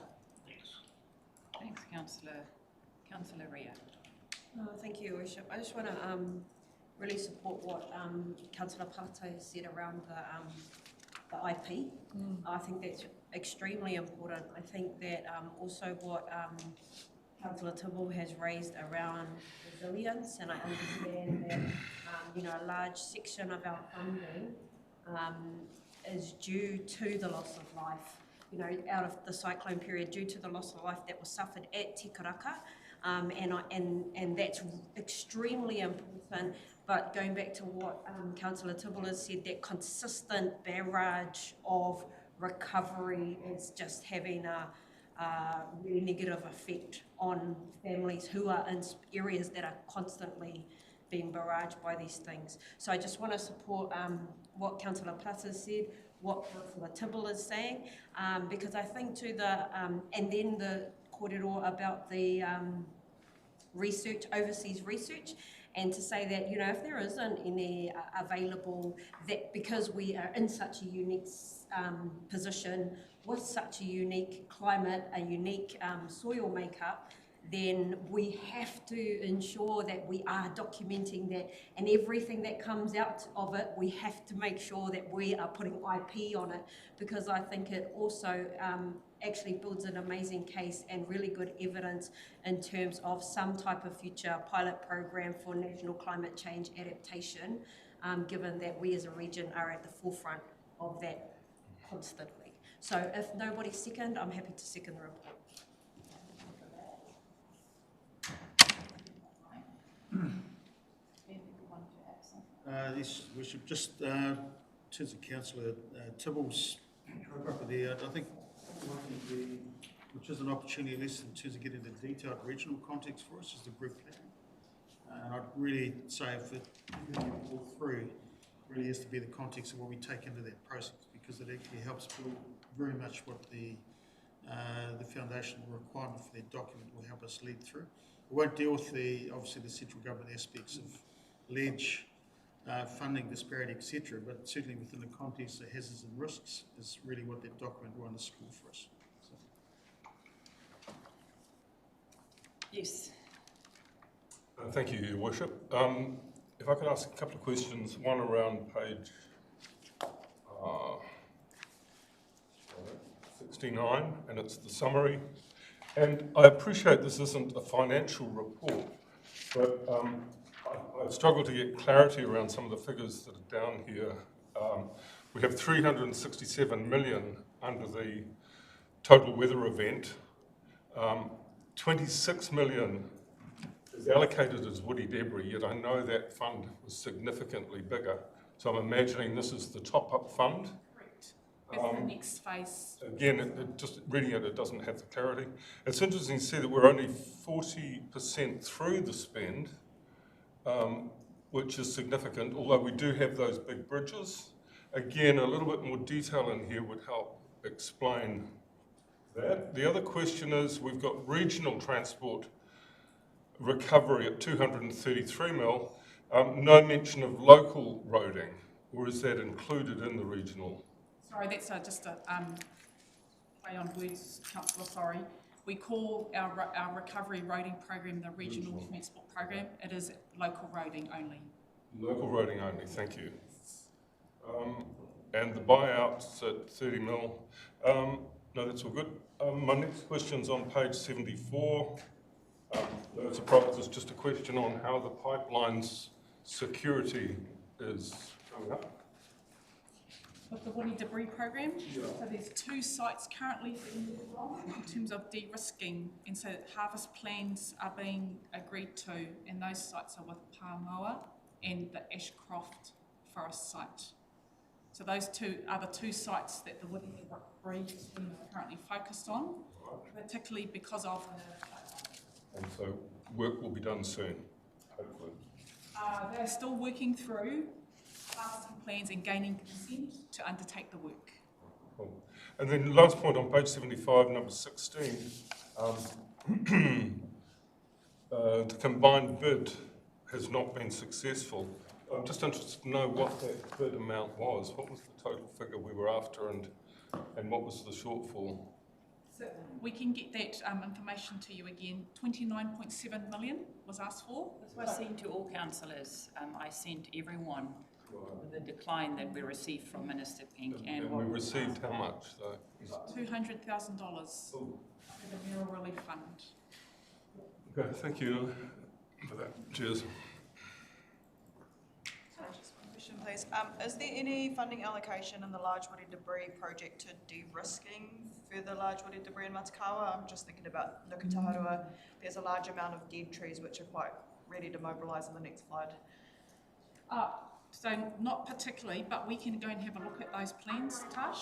Speaker 1: Thanks, Councillor Ria.
Speaker 10: Thank you, Worship. I just want to really support what Councillor Pato said around the IP. I think that's extremely important. I think that also what Councillor Tibble has raised around resilience, and I understand that you know, a large section of our funding is due to the loss of life. You know, out of the cyclone period, due to the loss of life that was suffered at Te Karaka, and that's extremely important. But going back to what Councillor Tibble has said, that consistent barrage of recovery is just having a really negative effect on families who are in areas that are constantly being barraged by these things. So I just want to support what Councillor Plaza said, what Councillor Tibble is saying, because I think to the, and then the kōrero about the research, overseas research, and to say that, you know, if there isn't any available, that because we are in such a unique position with such a unique climate, a unique soil makeup, then we have to ensure that we are documenting that, and everything that comes out of it, we have to make sure that we are putting IP on it, because I think it also actually builds an amazing case and really good evidence in terms of some type of future pilot program for national climate change adaptation given that we as a region are at the forefront of that constantly. So if nobody's second, I'm happy to second the report.
Speaker 4: Yes, we should just, in terms of Councillor Tibble's proper there, I think one thing which is an opportunity at least in terms of getting the detailed regional context for us is the group plan. And I'd really say if it all through, really has to be the context of what we take into that process, because it actually helps build very much what the foundational requirement for that document will help us lead through. We won't deal with obviously the central government aspects of ledge, funding disparity, etc., but certainly within the context of hazards and risks is really what that document will underscore for us. So.
Speaker 1: Yes.
Speaker 14: Thank you, Your Worship. If I could ask a couple of questions, one around page 69, and it's the summary. And I appreciate this isn't a financial report, but I struggle to get clarity around some of the figures that are down here. We have 367 million under the total weather event. 26 million is allocated as woody debris, yet I know that fund was significantly bigger. So I'm imagining this is the top-up fund.
Speaker 11: Correct. That's the next phase.
Speaker 14: Again, just reading it, it doesn't have the clarity. It's interesting to see that we're only 40% through the spend, which is significant, although we do have those big bridges. Again, a little bit more detail in here would help explain that. The other question is, we've got regional transport recovery at 233 mil, no mention of local roading, or is that included in the regional?
Speaker 11: Sorry, that's just a play on words, Councillor, sorry. We call our recovery roading program the regional transport program. It is local roading only.
Speaker 14: Local roading only, thank you. And the buyouts at 30 mil, no, that's all good. My next question's on page 74. No surprise, it's just a question on how the pipeline's security is coming up.
Speaker 11: With the woody debris program, so there's 2 sites currently being worked on in terms of de-risking, and so harvest plans are being agreed to, and those sites are with Palmoa and the Ashcroft Forest site. So those 2 are the 2 sites that the woody debris team are currently focused on, particularly because of
Speaker 14: And so work will be done soon, hopefully.
Speaker 11: they're still working through harvesting plans and gaining consent to undertake the work.
Speaker 14: Cool. And then last point on page 75, number 16, the combined bid has not been successful. I'm just interested to know what that bid amount was. What was the total figure we were after, and what was the shortfall?
Speaker 11: So we can get that information to you again. 29.7 million was asked for.
Speaker 1: That's what I sent to all councillors. I sent everyone the decline that we received from Minister Pink.
Speaker 14: And we received how much, though?
Speaker 11: $200,000 for the Mayoral Relief Fund.
Speaker 14: Okay, thank you for that. Cheers.
Speaker 9: Just one question, please. Is there any funding allocation in the large woody debris project to de-risking further large woody debris in Matakawa? I'm just thinking about Nukataharua. There's a large amount of dead trees which are quite ready to mobilise in the next flood.
Speaker 11: So not particularly, but we can go and have a look at those plans, Tash.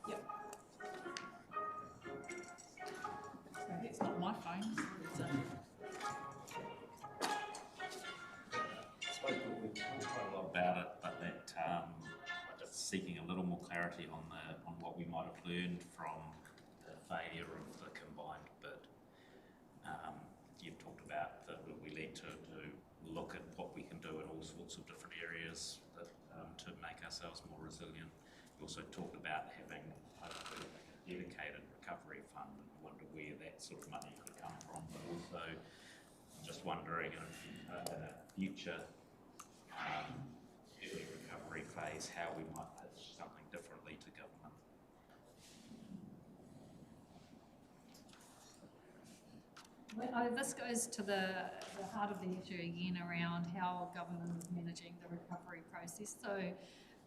Speaker 11: Yep. So that's not my phone.
Speaker 3: We've talked quite a lot about it, but that just seeking a little more clarity on what we might have learned from the failure of the combined bid. You've talked about that we need to look at what we can do in all sorts of different areas that, to make ourselves more resilient. You also talked about having a dedicated recovery fund, and wonder where that sort of money could come from, but also just wondering in a future early recovery phase how we might pitch something differently to government.
Speaker 8: This goes to the heart of the issue again around how government is managing the recovery process. So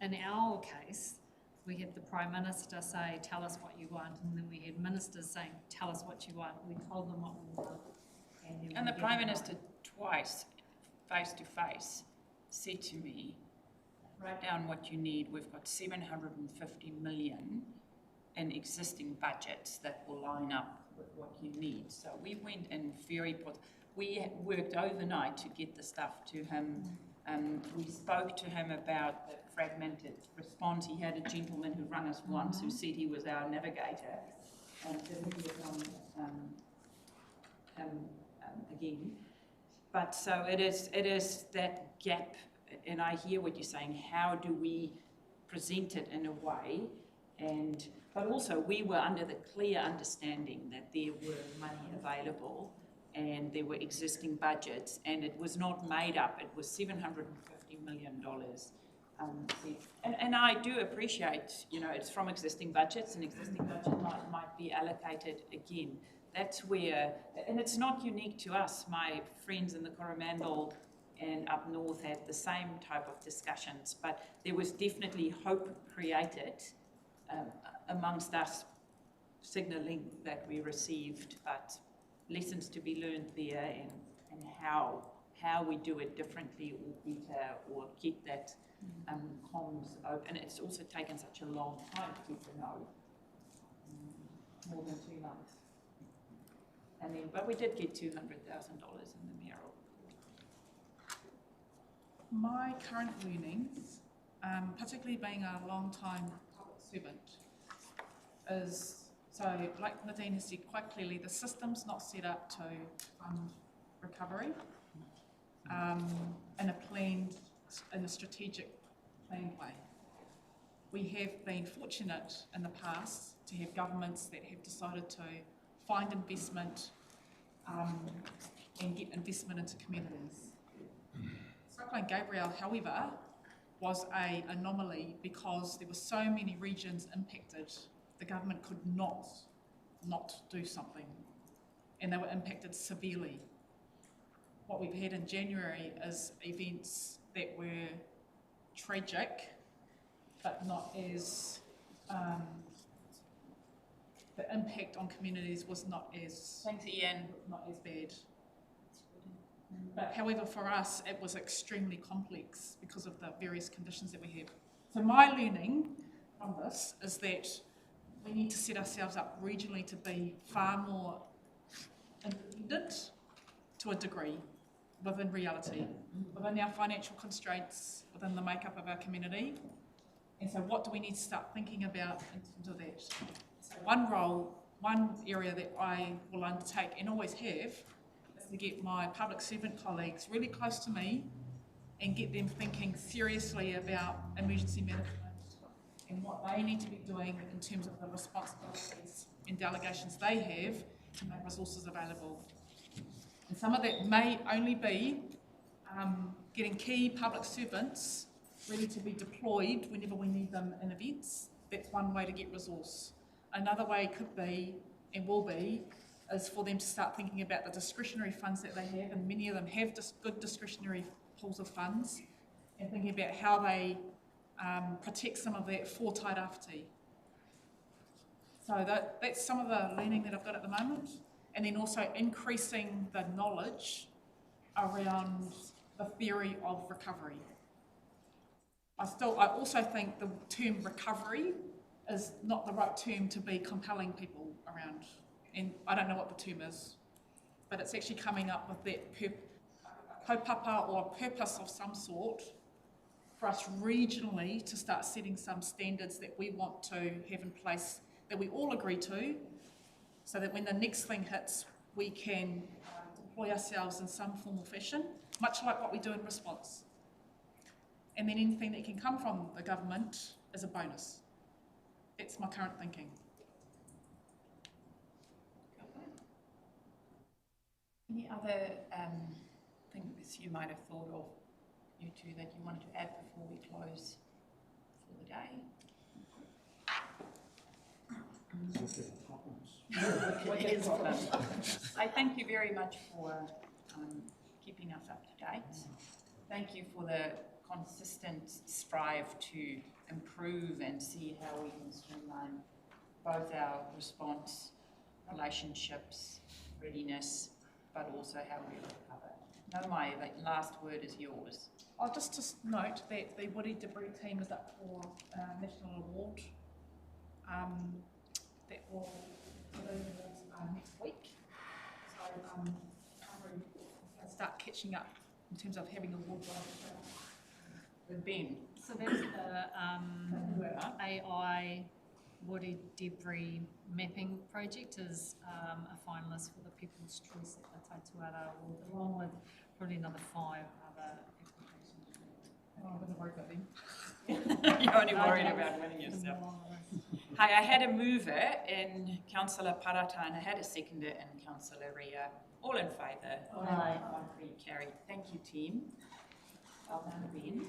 Speaker 8: in our case, we had the Prime Minister say, tell us what you want, and then we had ministers saying, tell us what you want. We told them what we want.
Speaker 1: And the Prime Minister twice, face to face, said to me, write down what you need. We've got 750 million in existing budgets that will line up with what you need. So we went in we worked overnight to get the stuff to him. We spoke to him about the fragmented response. He had a gentleman who ran us once who said he was our navigator, and then he was on again. But so it is that gap, and I hear what you're saying. How do we present it in a way, but also we were under the clear understanding that there were money available and there were existing budgets, and it was not made up. It was $750 million. And I do appreciate, it's from existing budgets, and existing budget might be allocated again. That's where, and it's not unique to us. My friends in the Coromandel and up north had the same type of discussions, but there was definitely hope created amongst us, signalling that we received, but lessons to be learned there, and how we do it differently or better, or keep that comms open. And it's also taken such a long time to get to know, more than 2 months. And then, but we did get $200,000 in the mayoral.
Speaker 11: My current learnings, particularly being a long-time public servant, is, so like Nadine has said quite clearly, the system's not set up to fund recovery in a strategic planned way. We have been fortunate in the past to have governments that have decided to find investment and get investment into communities. Cyclone Gabrielle, however, was an anomaly because there were so many regions impacted, the government could not do something, and they were impacted severely. What we've had in January is events that were tragic, but not as, the impact on communities was not as,
Speaker 1: thanks, Ian,
Speaker 11: not as bad. But however, for us, it was extremely complex because of the various conditions that we have. So my learning from this is that we need to set ourselves up regionally to be far more independent to a degree within reality, within our financial constraints, within the makeup of our community. And so what do we need to start thinking about in terms of that? So one area that I will undertake and always have is to get my public servant colleagues really close to me and get them thinking seriously about emergency management and what they need to be doing in terms of the responsibilities and delegations they have to make resources available. And some of that may only be getting key public servants ready to be deployed whenever we need them in events. That's one way to get resource. Another way could be, and will be, is for them to start thinking about the discretionary funds that they have, and many of them have good discretionary pools of funds, and thinking about how they protect some of that for Tairāwhiti. So that's some of the learning that I've got at the moment, and then also increasing the knowledge around the theory of recovery. I also think the term recovery is not the right term to be compelling people around, and I don't know what the term is, but it's actually coming up with that kaupapa or purpose of some sort for us regionally to start setting some standards that we want to have in place that we all agree to, so that when the next thing hits, we can deploy ourselves in some form or fashion, much like what we do in response. And then anything that can come from the government is a bonus. That's my current thinking.
Speaker 1: Any other things you might have thought of, you two, that you wanted to add before we close for the day? With the problem. I thank you very much for keeping us up to date. Thank you for the consistent strive to improve and see how we can streamline both our response, relationships, readiness, but also how we recover. No, my last word is yours.
Speaker 11: I'll just note that the woody debris team is up for national award. That will next week. So I'll start catching up in terms of having awards with Ben.
Speaker 8: So that's the AI woody debris mapping project is a finalist for the People's Choice at the Taituara Award, along with probably another 5 other applications.
Speaker 11: Oh, I wasn't worried about them.
Speaker 1: You're only worried about winning yourself. Hey, I had a mover in Councillor Parata and I had a seconder in Councillor Ria. All in favour?
Speaker 12: Aye.
Speaker 1: Carried. Thank you, team. Well done, Ben.